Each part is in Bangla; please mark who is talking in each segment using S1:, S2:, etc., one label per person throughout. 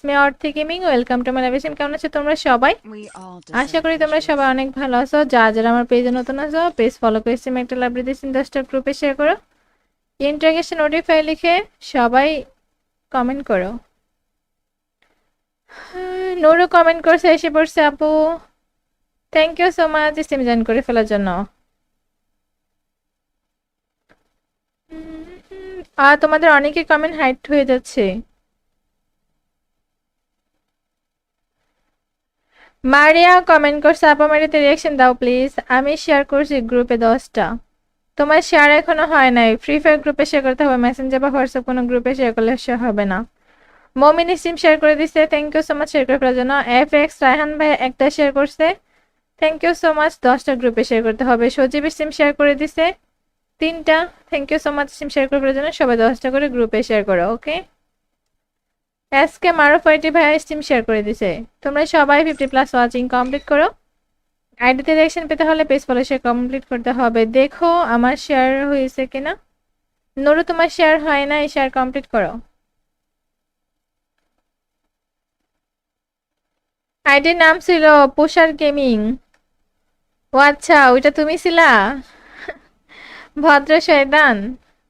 S1: মি অর্থে gaming. Welcome to my live stream. কেমন আছো তোমরা সবাই? আশা করি তোমরা সবাই অনেক ভালো আছো। যারা আমার পেজে নতুন আছো পেজ ফলো করে স্ট্রিম একটা লাইভ দিয়েছি, 10টা গ্রুপে শেয়ার করো, ইন্টারগেশন নোটিফাই লিখে সবাই কমেন্ট করো। নুরু কমেন্ট করছে, এসে পড়ছে আপু। Thank you so much stream join করে ফেলার জন্য। আর তোমাদের অনেকের কমেন্ট হাইড হয়ে যাচ্ছে। মারিয়া কমেন্ট করছে, আপা মারিতে রিয়াকশন দাও প্লিজ। আমি শেয়ার করছি গ্রুপে 10টা। তোমার শেয়ার এখনো হয় নাই। ফ্রি ফায়ার গ্রুপে শেয়ার করতে হবে, মেসেঞ্জার বা হোয়াটসঅ্যাপ কোনো গ্রুপে শেয়ার করলে শেয়ার হবে না। মমিন সিম শেয়ার করে দিচ্ছে, thank you so much share করে ফেলার জন্য। এফ এক্স রায়হান ভাই একটা শেয়ার করছে, থ্যাংক ইউ সো মাচ। 10টা গ্রুপে শেয়ার করতে হবে। সজীব সিম শেয়ার করে দিছে 3টা, thank you so much SIM share করে ফেলার জন্য। সবাই 10টা করে গ্রুপে শেয়ার করো, ওকে। আজকে মারুফ আইটি ভাই স্টিম শেয়ার করে দিছে। তোমরা সবাই 50+ ওয়াচিং কমপ্লিট করো। আইডিতে রিঅ্যাকশন পেতে হলে পেজ ফলো শেয়ার কমপ্লিট করতে হবে। দেখো আমার শেয়ার হয়েছে কিনা। নুরু তোমার শেয়ার হয় না, শেয়ার কমপ্লিট করো। আইডির নাম ছিল পোশার গেমিং। ও আচ্ছা, ওইটা তুমি ছিলা? ভদ্র শয়তান।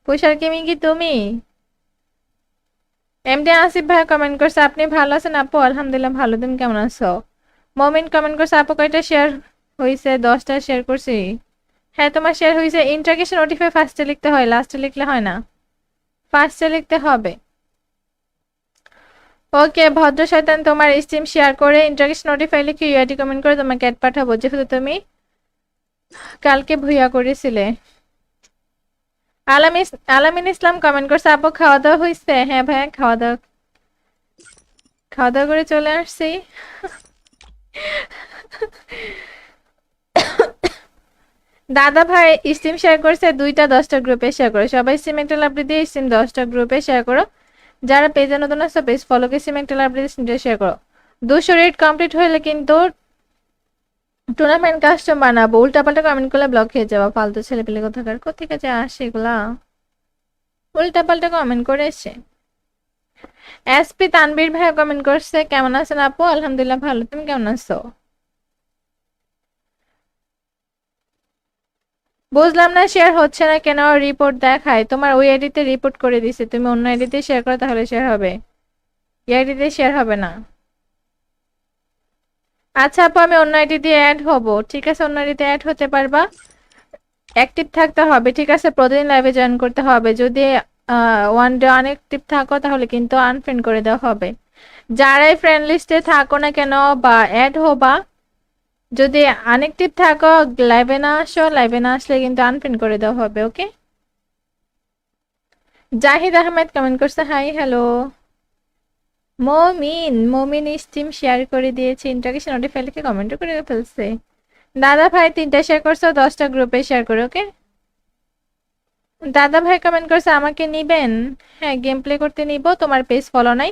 S1: পোশার গেমিং কি তুমি? এমডি আসিফ ভাই কমেন্ট করছে, আপনি ভালো আছেন আপু? আলহামদুলিল্লাহ ভালো, তুমি কেমন আছো? মমিন কমেন্ট করছে, আপু কয়টা শেয়ার হয়েছে? 10টা শেয়ার করছি। হ্যাঁ তোমার শেয়ার হয়েছে। ইন্টারগেশন নোটিফাই ফার্স্টে লিখতে হয়, লাস্টে লিখলে হয় না। ফার্স্টে লিখতে হবে। ওকে ভদ্র শয়তান, তোমার স্ট্রিম শেয়ার করে ইন্টারগেশন নোটিফাই লিখে ইউআইডি কমেন্ট করে তোমাকে অ্যাড পাঠাবো, যেহেতু তুমি কালকে ভুইয়া করেছিলে। আলামিন ইসলাম কমেন্ট করছে, আপু খাওয়া দাওয়া হয়েছে? হ্যাঁ ভাইয়া, খাওয়া দাওয়া করে চলে আসছি। দাদা ভাই স্ট্রিম শেয়ার করছে 2টা, 10টা গ্রুপে শেয়ার করো। সবাই স্ট্রিম একটা লাভ দিয়ে স্ট্রিম 10টা গ্রুপে শেয়ার করো। যারা পেজে নতুন আসছে পেজ ফলো করে স্ট্রিম একটা লাভ দিয়ে শেয়ার করো। 200 রেট কমপ্লিট হলে কিন্তু টুর্নামেন্ট কাস্টম বানাবো। উল্টাপাল্টা কমেন্ট করলে ব্লক খেয়ে যাবো। ফালতু ছেলে পেলে কোথাকার, কোথেকে যে আসে এগুলা, উল্টাপাল্টা কমেন্ট করে এসে। এসপি তানবীর ভাই কমেন্ট করছে, কেমন আছেন আপু? আলহামদুলিল্লাহ ভালো, তুমি কেমন আছো? বুঝলাম না শেয়ার হচ্ছে না কেন। রিপোর্ট দেখায় তোমার ওই আইডিতে রিপোর্ট করে দিছে, তুমি অন্য আইডিতে শেয়ার করো তাহলে শেয়ার হবে। এই আইডিতে শেয়ার হবে না। আচ্ছা আপু, আমি অন্য আইডি দিয়ে অ্যাড হব, ঠিক আছে? অন্য আইডিতে অ্যাড হতে পারবা। অ্যাক্টিভ থাকতে হবে, ঠিক আছে? প্রতিদিন লাইভে জয়েন করতে হবে। যদি ওয়ান ডে আনঅ্যাক্টিভ থাকো তাহলে কিন্তু আনফ্রেন্ড করে দেওয়া হবে। যারাই ফ্রেন্ড লিস্টে থাকো না কেন বা অ্যাড হবা, যদি আনঅ্যাক্টিভ থাকো, লাইভে না আসো, লাইভে না আসলে কিন্তু আনফ্রেন্ড করে দেওয়া হবে, ওকে। জাহিদ আহমেদ কমেন্ট করছে, হাই হ্যালো। মমিন স্টিম শেয়ার করে দিয়েছে, ইন্টারগেশন নোটিফাই লিখে কমেন্ট করে ফেলছে। দাদা ভাই 3টা শেয়ার করছো, 10টা গ্রুপে শেয়ার করো, ওকে। দাদা ভাই কমেন্ট করছে, আমাকে নিবেন? হ্যাঁ, গেম প্লে করতে নিব। তোমার পেজ ফলো নাই,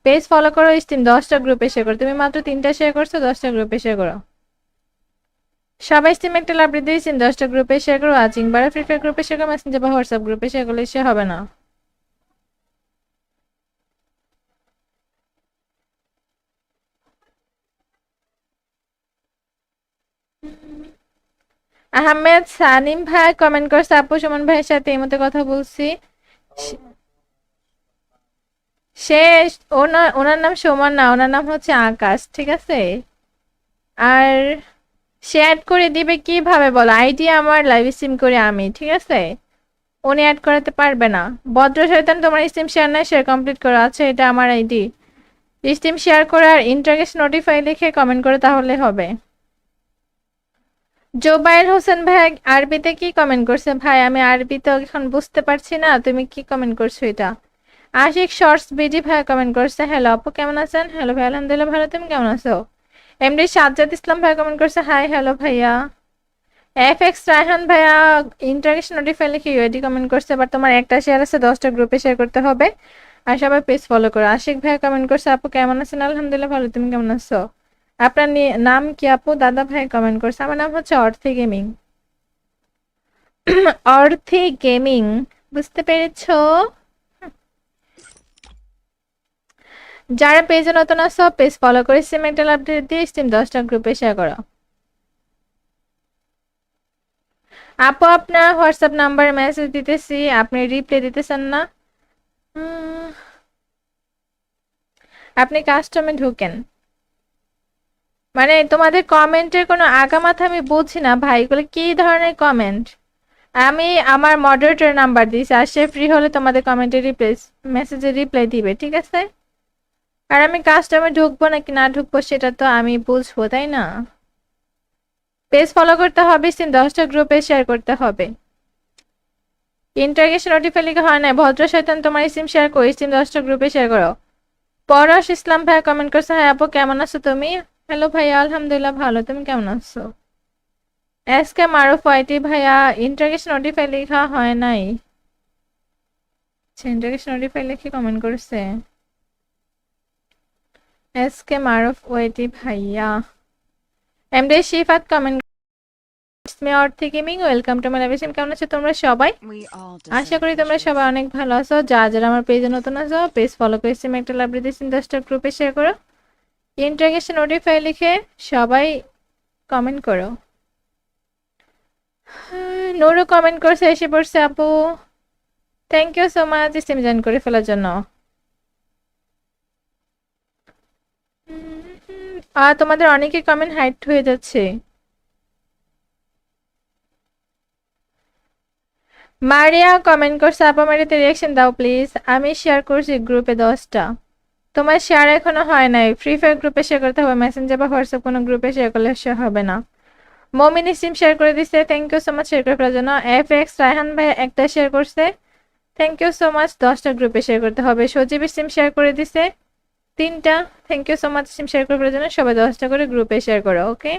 S1: পেজ ফলো করো, স্টিম 10টা গ্রুপে শেয়ার করো। তুমি মাত্র 3টা শেয়ার করছো, 10টা গ্রুপে শেয়ার করো। সবাই স্টিম একটা লাভ দিয়ে স্টিম 10টা গ্রুপে শেয়ার করো। আচিং বারা ফ্রি ফায়ার গ্রুপে শেয়ার করো, মেসেঞ্জার বা হোয়াটসঅ্যাপ গ্রুপে শেয়ার করলে সে হবে না। আহমেদ সানিম ভাই কমেন্ট করছে, আপু সুমন ভাইয়ের সাথে এই মতো কথা বলছি। সে ওনার নাম সুমন না, ওনার নাম হচ্ছে আকাশ, ঠিক আছে? আর সে অ্যাড করে দিবে কিভাবে বলো? আইডি আমার, লাইভ স্ট্রিম করে আমি, ঠিক আছে? উনি অ্যাড করাতে পারবে না। ভদ্র শয়তান, তোমার স্ট্রিম শেয়ার নাই, শেয়ার কমপ্লিট করো। আচ্ছা, এটা আমার আইডি। স্ট্রিম শেয়ার করে আর ইন্টারগেশন নোটিফাই লিখে কমেন্ট করে তাহলে হবে। জোবাইর হোসেন ভাই আরবিতে কি কমেন্ট করছে? ভাই আমি আরবি তো এখন বুঝতে পারছি না, তুমি কি কমেন্ট করছো এটা? আশিক শর্টস বিডি ভাই কমেন্ট করছে, হ্যালো আপু কেমন আছেন? হ্যালো ভাই, আলহামদুলিল্লাহ ভালো, তুমি কেমন আছো? এমডি সাজ্জাদ ইসলাম ভাই কমেন্ট করছে, হাই হ্যালো ভাইয়া। এফ এক্স রায়হান ভাইয়া ইন্টারগেশন নোটিফাই লিখে ইউআইডি কমেন্ট করছে, বাট তোমার একটা শেয়ার আছে, 10টা গ্রুপে শেয়ার করতে হবে। আর সবাই পেজ ফলো করো। আশিক ভাইয়া কমেন্ট করছে, আপু কেমন আছেন? আলহামদুলিল্লাহ ভালো, তুমি কেমন আছো? আপনার নাম কি আপু? দাদা ভাই কমেন্ট করছে, আমার নাম হচ্ছে অর্থে গেমিং। অর্থে গেমিং, বুঝতে পেরেছো? যারা পেজে নতুন আসো পেজ ফলো করে স্টিম একটা আপডেট দিয়ে স্টিম 10টা গ্রুপে শেয়ার করো। আপু আপনার হোয়াটসঅ্যাপ নাম্বারে মেসেজ দিতেছি, আপনি রিপ্লাই দিতেছেন না। উম, আপনি কাস্টমে ঢুকেন। মানে তোমাদের কমেন্টের কোনো আগামাথা আমি বুঝি না ভাই, এগুলো কি ধরনের কমেন্ট। আমি আমার মডারেটর নাম্বার দিয়েছি, আর সে ফ্রি হলে তোমাদের কমেন্টে রিপ্লাই মেসেজে রিপ্লাই দিবে, ঠিক আছে? আর আমি কাস্টমে ঢুকবো নাকি না ঢুকবো সেটা তো আমি বুঝবো, তাই না? পেজ ফলো করতে হবে, সিন 10টা গ্রুপে শেয়ার করতে হবে। ইন্টারগেশন নোটিফাই লিখে হয় না, ভদ্র শয়তান তোমার সিম শেয়ার করি, সিম 10টা গ্রুপে শেয়ার করো। পরশ ইসলাম ভাইয়া কমেন্ট করছে, হ্যাঁ আপু কেমন আছো তুমি? হ্যালো ভাইয়া, আলহামদুলিল্লাহ ভালো, তুমি কেমন আছো? এসকে মারুফ ওয়াইটি ভাইয়া ইন্টারগেশন নোটিফাই লেখা হয় নাই। আচ্ছা, ইন্টারগেশন নোটিফাই লিখে কমেন্ট করছে এসকে মারুফ ওয়াইটি ভাইয়া। এমডি শিফাত কমেন্ট মে অর্থে gaming, welcome to my live stream. কেমন আছো তোমরা সবাই? আশা করি তোমরা সবাই অনেক ভালো আছো। যারা আমার পেজে নতুন আছো পেজ ফলো করে স্ট্রিম একটা লাভ দিয়েছেন, 10টা গ্রুপে শেয়ার করো। ইন্টারগেশন নোটিফাই লিখে সবাই কমেন্ট করো। নুরু কমেন্ট করছে, এসে পড়ছে আপু, thank you so much stream join করে ফেলার জন্য। আর তোমাদের অনেকে কমেন্ট হাইড হয়ে যাচ্ছে। মারিয়া কমেন্ট করছে, আপা মারিতে রিয়াকশন দাও প্লিজ, আমি শেয়ার করছি গ্রুপে 10টা। তোমার শেয়ার এখনো হয় নাই, ফ্রি ফায়ার গ্রুপে শেয়ার করতে হবে, মেসেঞ্জার বা হোয়াটসঅ্যাপ কোনো গ্রুপে শেয়ার করলে শেয়ার হবে না। মমিন স্ট্রিম শেয়ার করে দিচ্ছে, thank you so much share করে ফেলার জন্য। এফ এক্স রায়হান ভাই একটা শেয়ার করছে, থ্যাংক ইউ সো মাচ, 10টা গ্রুপে শেয়ার করতে হবে। সজীব স্ট্রিম শেয়ার করে দিছে 3টা, thank you so much stream share করে ফেলার জন্য। সবাই 10টা করে গ্রুপে শেয়ার করো, ওকে?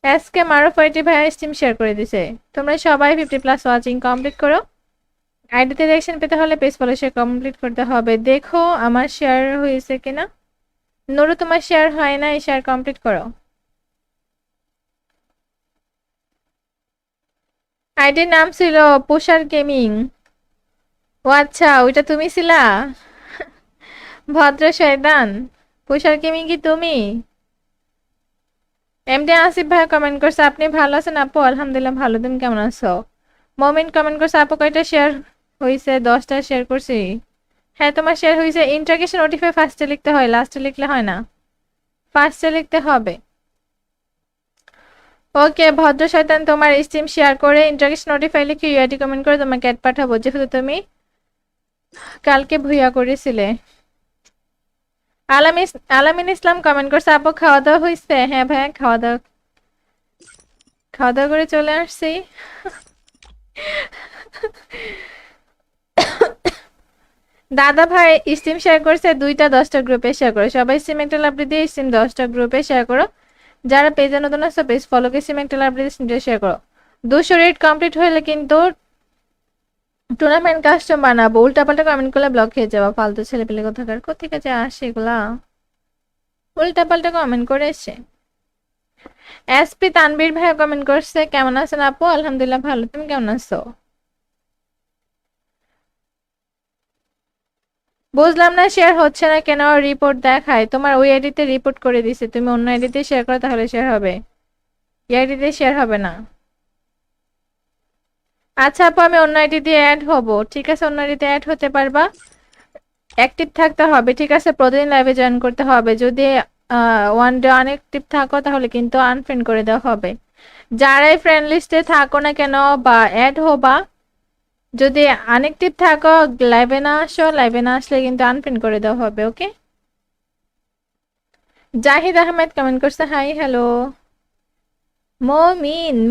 S1: এসকে মারুফ আইটি ভাই স্ট্রিম শেয়ার করে দিছে। তোমরা সবাই 50+ ওয়াচিং কমপ্লিট করো। আইডিতে রিঅ্যাকশন পেতে হলে পেজ ফলো শেয়ার কমপ্লিট করতে হবে। দেখো আমার শেয়ার হয়েছে কিনা। নুরু তোমার শেয়ার হয় না, শেয়ার কমপ্লিট করো। আইডির নাম ছিল পোষার গেমিং। ও আচ্ছা, ওইটা তুমি ছিলা? ভদ্র শয়তান, পোষার গেমিং কি তুমি? এমডি আসিফ ভাই কমেন্ট করছে, আপনি ভালো আছেন আপু? আলহামদুলিল্লাহ ভালো, তুমি কেমন আছো? মমিন কমেন্ট করছে, আপু কয়টা শেয়ার হয়েছে? 10টা শেয়ার করছি। হ্যাঁ তোমার শেয়ার হয়েছে। ইন্টারগেশন নোটিফাই ফার্স্টে লিখতে হয়, লাস্টে লিখলে হয় না, ফার্স্টে লিখতে হবে। ওকে ভদ্র শয়তান, তোমার স্ট্রিম শেয়ার করে ইন্টারগেশন নোটিফাই লিখে ইউআইডি কমেন্ট করে তোমাকে অ্যাড পাঠাবো, যেহেতু তুমি কালকে ভুইয়া করেছিলে। আলামিন ইসলাম কমেন্ট করছে, আপু খাওয়া দাওয়া হয়েছে? হ্যাঁ ভাইয়া, খাওয়া দাওয়া করে চলে আসছি। দাদা ভাই স্ট্রিম শেয়ার করছে 2টা, 10টা গ্রুপে শেয়ার করো। সবাই স্ট্রিম একটা লাভ দিয়ে স্ট্রিম 10টা গ্রুপে শেয়ার করো। যারা পেজে নতুন আসছে পেজ ফলো করে স্ট্রিম একটা লাভ দিয়ে স্ট্রিমটা শেয়ার করো। 200 রেট কমপ্লিট হলে কিন্তু টুর্নামেন্ট কাস্টম বানাবো। উল্টাপাল্টা কমেন্ট করলে ব্লক হয়ে যাবো, ফালতু ছেলে পেলে কোথাকার, কোথেকে যে আসে এগুলা, উল্টাপাল্টা কমেন্ট করে এসে। এসপি তানবীর ভাই কমেন্ট করছে, কেমন আছেন আপু? আলহামদুলিল্লাহ ভালো, তুমি কেমন আছো? বুঝলাম না শেয়ার হচ্ছে না কেন, রিপোর্ট দেখায়। তোমার ওই আইডিতে রিপোর্ট করে দিছে, তুমি অন্য আইডিতে শেয়ার করো তাহলে শেয়ার হবে, এই আইডিতে শেয়ার হবে না। আচ্ছা আপু, আমি অন্য আইডি দিয়ে অ্যাড হব, ঠিক আছে? অন্য আইডিতে অ্যাড হতে পারবা, অ্যাক্টিভ থাকতে হবে, ঠিক আছে? প্রতিদিন লাইভে জয়েন করতে হবে। যদি ওয়ান ডে অনঅ্যাক্টিভ থাকো তাহলে কিন্তু আনফ্রেন্ড করে দেওয়া হবে। যারাই ফ্রেন্ড লিস্টে থাকো না কেন বা অ্যাড হবা, যদি আনঅ্যাক্টিভ থাকো, লাইভে না আসো, লাইভে না আসলে কিন্তু আনফ্রেন্ড করে দেওয়া হবে, ওকে? জাহিদ আহমেদ কমেন্ট করছে, হাই হ্যালো।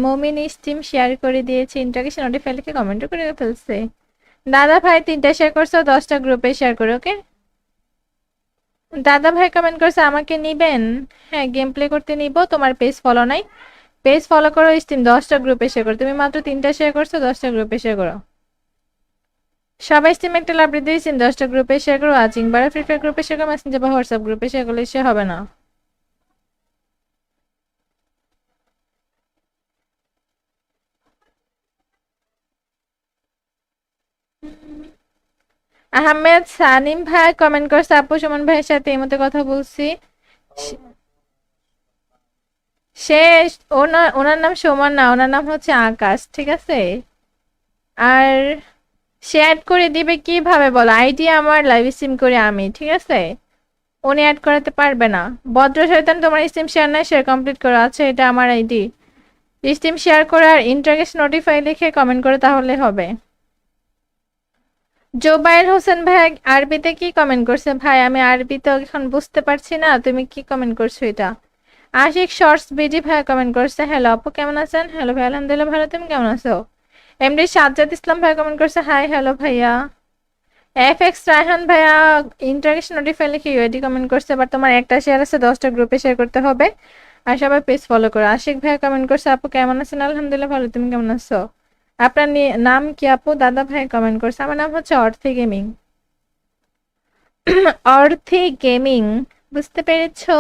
S1: মমিন স্টিম শেয়ার করে দিয়েছে, ইন্টারগেশন নোটিফাই লিখে কমেন্ট করে ফেলছে। দাদা ভাই 3টা শেয়ার করছো, 10টা গ্রুপে শেয়ার করে, ওকে? দাদা ভাই কমেন্ট করছে, আমাকে নিবেন? হ্যাঁ, গেম প্লে করতে নিব। তোমার পেজ ফলো নাই, পেজ ফলো করো, স্টিম 10টা গ্রুপে শেয়ার করো। তুমি মাত্র 3টা শেয়ার করছো, 10টা গ্রুপে শেয়ার করো। সবাই স্টিম একটা লাভ দিয়ে স্টিম 10টা গ্রুপে শেয়ার করো। আজিং বারে ফ্রি ফায়ার গ্রুপে শেয়ার করো, মেসেঞ্জার বা হোয়াটসঅ্যাপ গ্রুপে শেয়ার করলে সে হবে না। আহমেদ সানিম ভাই কমেন্ট করছে আপু সুমন ভাইয়ের সাথে এই মতো কথা বলছি। সে ওনার নাম সুমন না, ওনার নাম হচ্ছে আকাশ, ঠিক আছে? আর সে অ্যাড করে দিবে কিভাবে বলো? আইডি আমার লাইভ স্ট্রিম করে আমি, ঠিক আছে? উনি অ্যাড করাতে পারবে না। ভদ্র শয়তান তোমার স্ট্রিম শেয়ার নাই, শেয়ার কমপ্লিট করো। আচ্ছা এটা আমার আইডি। স্ট্রিম শেয়ার করে আর ইন্টারগেস্ট নোটিফাই লিখে কমেন্ট করে তাহলে হবে। জোবায়ের হোসেন ভাই আরবিতে কি কমেন্ট করছে? ভাই আমি আরবি তো এখন বুঝতে পারছি না, তুমি কি কমেন্ট করছো এটা? আশিক শর্টস বিডি ভাই কমেন্ট করছে হ্যালো আপু কেমন আছেন? হ্যালো ভাই আলহামদুলিল্লাহ ভালো, তুমি কেমন আছো? এমডি সাজ্জাদ ইসলাম ভাই কমেন্ট করছে হাই হ্যালো ভাইয়া। এফ এক্স রায়হান ভাইয়া ইন্টারেস্ট নোটিফাই লিখে ইউআইডি কমেন্ট করছে, বাট তোমার একটা শেয়ার আছে 10টা গ্রুপে শেয়ার করতে হবে। আর সবাই পেজ ফলো করো। আশিক ভাইয়া কমেন্ট করছে আপু কেমন আছেন? আলহামদুলিল্লাহ ভালো, তুমি কেমন আছো? আপনার নাম কি আপু? দাদা ভাই কমেন্ট করছে আমার নাম হচ্ছে অর্থি গেমিং। অর্থি গেমিং, বুঝতে পেরেছো?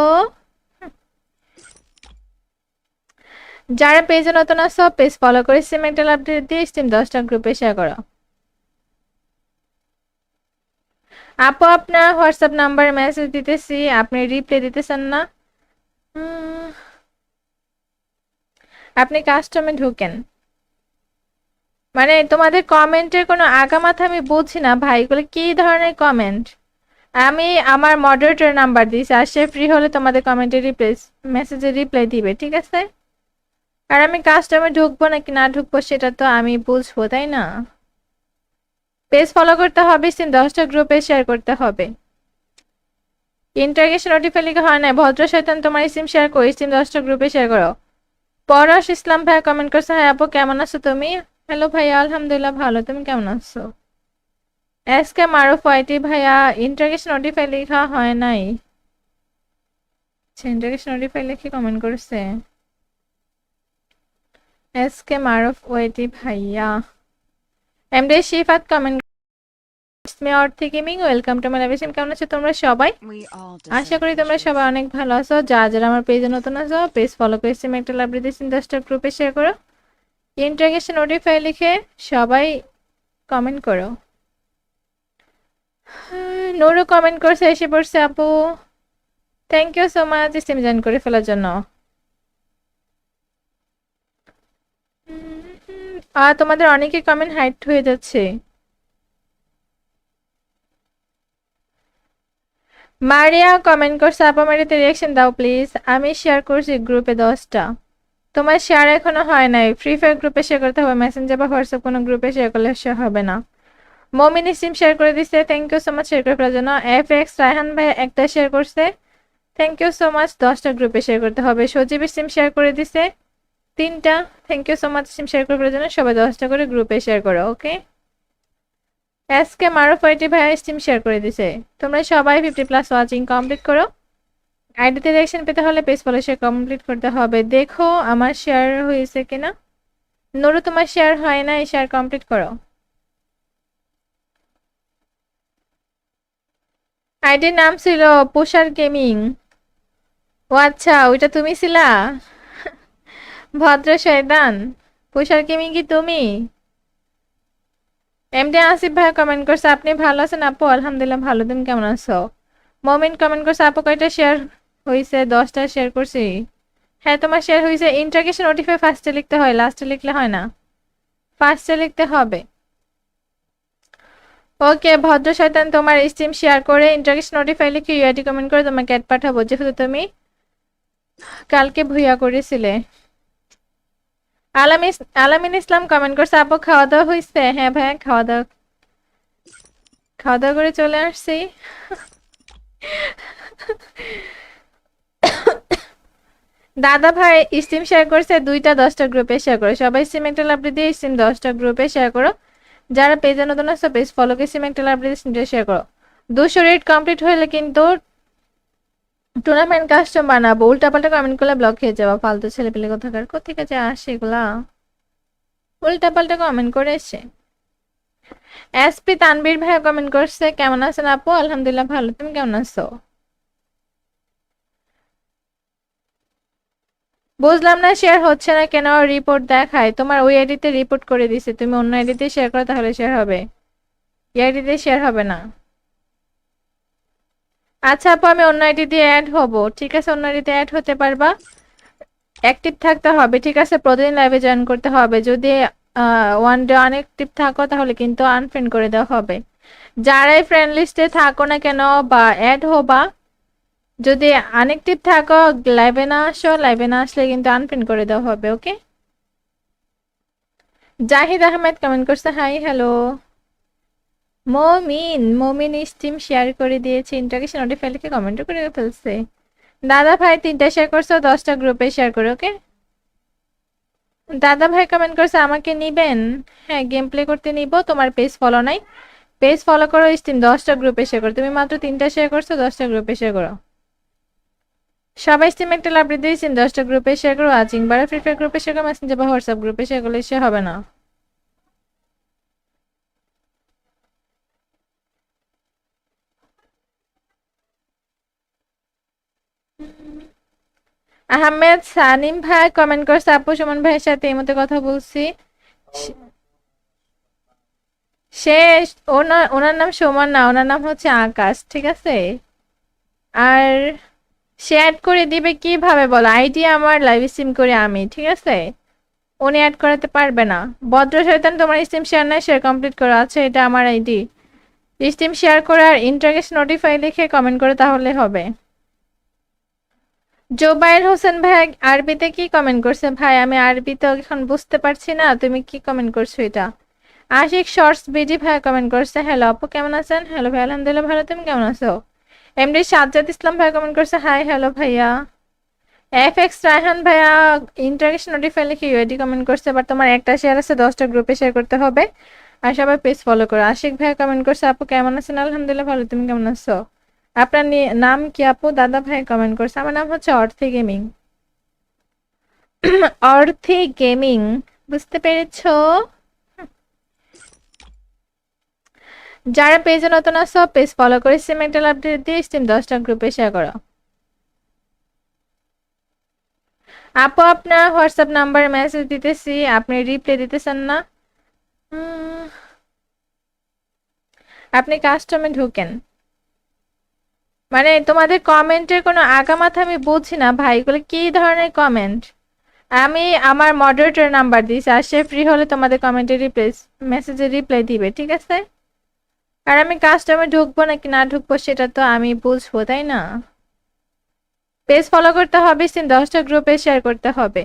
S1: যারা পেজে নতুন আছো পেজ ফলো করে সিমেন্টাল আপডেট দিয়ে স্টিম 10টা গ্রুপে শেয়ার করো। আপু আপনার হোয়াটসঅ্যাপ নাম্বার মেসেজ দিতেছি, আপনি রিপ্লাই দিতেছেন না। আপনি কাস্টমে ঢুকেন। মানে তোমাদের কমেন্টের কোনো আগামাথা আমি বুঝি না ভাই, এগুলো কি ধরনের কমেন্ট? আমি আমার মডারেটর নাম্বার দিয়েছি, আর সে ফ্রি হলে তোমাদের কমেন্টে রিপ্লাই মেসেজে রিপ্লাই দিবে, ঠিক আছে? আর আমি কাস্টমে ঢুকবো নাকি না ঢুকবো সেটা তো আমি বুঝবো, তাই না? পেজ ফলো করতে হবে, সিম 10টা গ্রুপে শেয়ার করতে হবে। ইন্টারগেশন নোটিফাই লিখে হয় না। ভদ্র শয়তান তোমার সিম শেয়ার করো, সিম 10টা গ্রুপে শেয়ার করো। পরশ ইসলাম ভাইয়া কমেন্ট করছে হ্যাঁ আপু কেমন আছো তুমি? হ্যালো ভাইয়া আলহামদুলিল্লাহ ভালো, তুমি কেমন আছো? এস কে মারুফ ওয়াইটি ভাইয়া ইন্টারগেশন নোটিফাই লেখা হয় নাই। ইন্টারগেশন নোটিফাই লিখে কমেন্ট করছে এস কে মারুফ ওয়াইটি ভাইয়া। এমডি শিফাত কমেন্ট অর্থে gaming welcome to my live stream. কেমন আছো তোমরা সবাই? আশা করি তোমরা সবাই অনেক ভালো আছো। যারা আমার পেজে নতুন আছো পেজ ফলো করে সিম একটা লাভ দিতে 10টা গ্রুপে শেয়ার করো। ইন্টারগেশন নোটিফাই লিখে সবাই কমেন্ট করো। নুরু কমেন্ট করছে এসে পড়ছে আপু, thank you so much stream join করে ফেলার জন্য। তোমাদের অনেকের কমেন্ট হাইড হয়ে যাচ্ছে। মারিয়া কমেন্ট করছে আপু মারিতে রিয়াকশন দাও প্লিজ, আমি শেয়ার করছি গ্রুপে 10টা। তোমার শেয়ার এখনো হয় নাই, ফ্রি ফায়ার গ্রুপে শেয়ার করতে হবে, মেসেঞ্জার বা হোয়াটসঅ্যাপ কোনো গ্রুপে শেয়ার করলে শেয়ার হবে না। মমিন স্ট্রিম শেয়ার করে দিচ্ছে, thank you so much share করে ফেলার জন্য। এফ এক্স রায়হান ভাই একটা শেয়ার করছে, থ্যাংক ইউ সো মাচ 10টা গ্রুপে শেয়ার করতে হবে। সজীব স্ট্রিম শেয়ার করে দিছে 3টা, thank you so much stream share করে ফেলার জন্য। সবাই 10টা করে গ্রুপে শেয়ার করো, ওকে? এস কে মারুফ ওয়াইটি ভাই স্ট্রিম শেয়ার করে দিছে। তোমরা সবাই 50+ ওয়াচিং কমপ্লিট করো। আইডিতে রিঅ্যাকশন পেতে হলে পেজ ফলো শেয়ার কমপ্লিট করতে হবে। দেখো আমার শেয়ার হয়েছে কিনা। নুরু তোমার শেয়ার হয় না, শেয়ার কমপ্লিট করো। আইডির নাম ছিল পোশার গেমিং। ও আচ্ছা ওইটা তুমি ছিলা? ভদ্র শয়তান, পোশার গেমিং কি তুমি? এমডি আসিফ ভাই কমেন্ট করছে আপনি ভালো আছেন আপু? আলহামদুলিল্লাহ ভালো, তুমি কেমন আছো? মমিন কমেন্ট করছে আপু কয়টা শেয়ার হয়েছে? 10টা শেয়ার করছি। হ্যাঁ তোমার শেয়ার হয়েছে। ইন্টারগেশন নোটিফাই ফার্স্টে লিখতে হয়, লাস্টে লিখলে হয় না, ফার্স্টে লিখতে হবে। ওকে ভদ্র শয়তান তোমার স্ট্রিম শেয়ার করে ইন্টারগেশন নোটিফাই লিখে ইউআইডি কমেন্ট করে তোমাকে অ্যাড পাঠাবো, যেহেতু তুমি কালকে ভুইয়া করেছিলে। আলামিন ইসলাম কমেন্ট করছে আপু খাওয়া দাওয়া হয়েছে? হ্যাঁ ভাই খাওয়া দাওয়া করে চলে আসছি। দাদা ভাই স্ট্রিম শেয়ার করছে 2টা 10টা গ্রুপে শেয়ার করো। সবাই স্ট্রিম একটা লাভ দিয়ে স্ট্রিম 10টা গ্রুপে শেয়ার করো। যারা পেজে নতুন আসছো পেজ ফলো করে স্ট্রিম একটা লাভ দিয়ে স্ট্রিমটা শেয়ার করো। 200 রেট কমপ্লিট হলে কিন্তু টুর্নামেন্ট কাস্টম বানাবো। উল্টাপাল্টা কমেন্ট করলে ব্লক হয়ে যাবো। ফালতু ছেলে পেলে কোথাকার কোথেকে যে আসে এগুলা, উল্টাপাল্টা কমেন্ট করে এসে। এসপি তানবীর ভাই কমেন্ট করছে কেমন আছেন আপু? আলহামদুলিল্লাহ ভালো, তুমি কেমন আছো? বুঝলাম না শেয়ার হচ্ছে না কেন, রিপোর্ট দেখায়। তোমার ওই আইডিতে রিপোর্ট করে দিছে, তুমি অন্য আইডিতে শেয়ার করো তাহলে শেয়ার হবে। এই আইডি দিয়ে শেয়ার হবে না। আচ্ছা আপু, আমি অন্য আইডি দিয়ে অ্যাড হব, ঠিক আছে? অন্য আইডিতে অ্যাড হতে পারবা। অ্যাক্টিভ থাকতে হবে, ঠিক আছে? প্রতিদিন লাইভে জয়েন করতে হবে। যদি ওয়ান ডে আনঅ্যাক্টিভ থাকো তাহলে কিন্তু আনফ্রেন্ড করে দেওয়া হবে। যারাই ফ্রেন্ড লিস্টে থাকো না কেন বা অ্যাড হবা, যদি আনঅ্যাক্টিভ থাকো, লাইভে না আসো, লাইভে না আসলে কিন্তু আনফ্রেন্ড করে দেওয়া হবে, ওকে? জাহিদ আহমেদ কমেন্ট করছে হাই হ্যালো। মমিন স্টিম শেয়ার করে দিয়েছে, ইন্টারকেশন নোটিফাই লিখে কমেন্ট করে ফেলছে। দাদা ভাই 3টা শেয়ার করছো, 10টা গ্রুপে শেয়ার করে, ওকে? দাদা ভাই কমেন্ট করছে আমাকে নিবেন। হ্যাঁ, গেম প্লে করতে নিব। তোমার পেজ ফলো নাই, পেজ ফলো করো, স্টিম 10টা গ্রুপে শেয়ার করো। তুমি মাত্র 3টা শেয়ার করছো, 10টা গ্রুপে শেয়ার করো। সবাই স্টিম একটা লাভ দিয়ে স্টিম 10টা গ্রুপে শেয়ার করো। ওয়াচিং বারে ফ্রি ফায়ার গ্রুপে শেয়ার করো, মেসেঞ্জার বা হোয়াটসঅ্যাপ গ্রুপে শেয়ার করলে সে হবে না। আহমেদ সানিম ভাই কমেন্ট করছে আপু সুমন ভাইয়ের সাথে এই মতো কথা বলছি। সে ওনার নাম সুমন না, ওনার নাম হচ্ছে আকাশ, ঠিক আছে? আর সে অ্যাড করে দিবে কিভাবে বলো? আইডি আমার লাইভ স্ট্রিম করে আমি, ঠিক আছে? উনি অ্যাড করাতে পারবে না। ভদ্র শয়তান, তোমার স্ট্রিম শেয়ার নাই, শেয়ার কমপ্লিট করো। আচ্ছা, এটা আমার আইডি। স্ট্রিম শেয়ার করে আর ইন্টারগেস্ট নোটিফাই লিখে কমেন্ট করে তাহলে হবে। জোবাইর হোসেন ভাই আরবিতে কি কমেন্ট করছে? ভাই আমি আরবি তো এখন বুঝতে পারছি না, তুমি কি কমেন্ট করছো এটা? আশিক শর্টস বিডি ভাই কমেন্ট করছে হ্যালো আপু কেমন আছেন? হ্যালো ভাই, আলহামদুলিল্লাহ ভালো, তুমি কেমন আছো? এমডি সাজ্জাদ ইসলাম ভাই কমেন্ট করছে হাই হ্যালো ভাইয়া। এফ এক্স রায়হান ভাইয়া ইন্টারগেস্ট নোটিফাই লিখে ইউআইডি কমেন্ট করছে, বাট তোমার একটা শেয়ার আছে, 10টা গ্রুপে শেয়ার করতে হবে। আর সবাই পেজ ফলো করো। আশিক ভাইয়া কমেন্ট করছে আপু কেমন আছেন? আলহামদুলিল্লাহ ভালো, তুমি কেমন আছো? আপনার নাম কি আপু? দাদা ভাই কমেন্ট করছে আমার নাম হচ্ছে অর্থি গেমিং। অর্থি গেমিং, বুঝতে পেরেছো? যারা পেজে নতুন আসো, পেজ ফলো করে সিমেন্টাল আপডেট দিয়ে স্টিম 10টা গ্রুপে শেয়ার করো। আপু আপনার হোয়াটসঅ্যাপ নাম্বার মেসেজ দিতেছি, আপনি রিপ্লাই দিতেছেন না। আপনি কাস্টমে ঢুকেন। মানে তোমাদের কমেন্টের কোনো আগামাথা আমি বুঝি না ভাই, এগুলো কি ধরনের কমেন্ট? আমি আমার মডারেটর নাম্বার দিয়েছি, আর সে ফ্রি হলে তোমাদের কমেন্টে রিপ্লাই, মেসেজে রিপ্লাই দিবে, ঠিক আছে? আর আমি কাস্টমে ঢুকবো নাকি না ঢুকবো সেটা তো আমি বুঝবো, তাই না? পেজ ফলো করতে হবে, সিন 10টা গ্রুপে শেয়ার করতে হবে।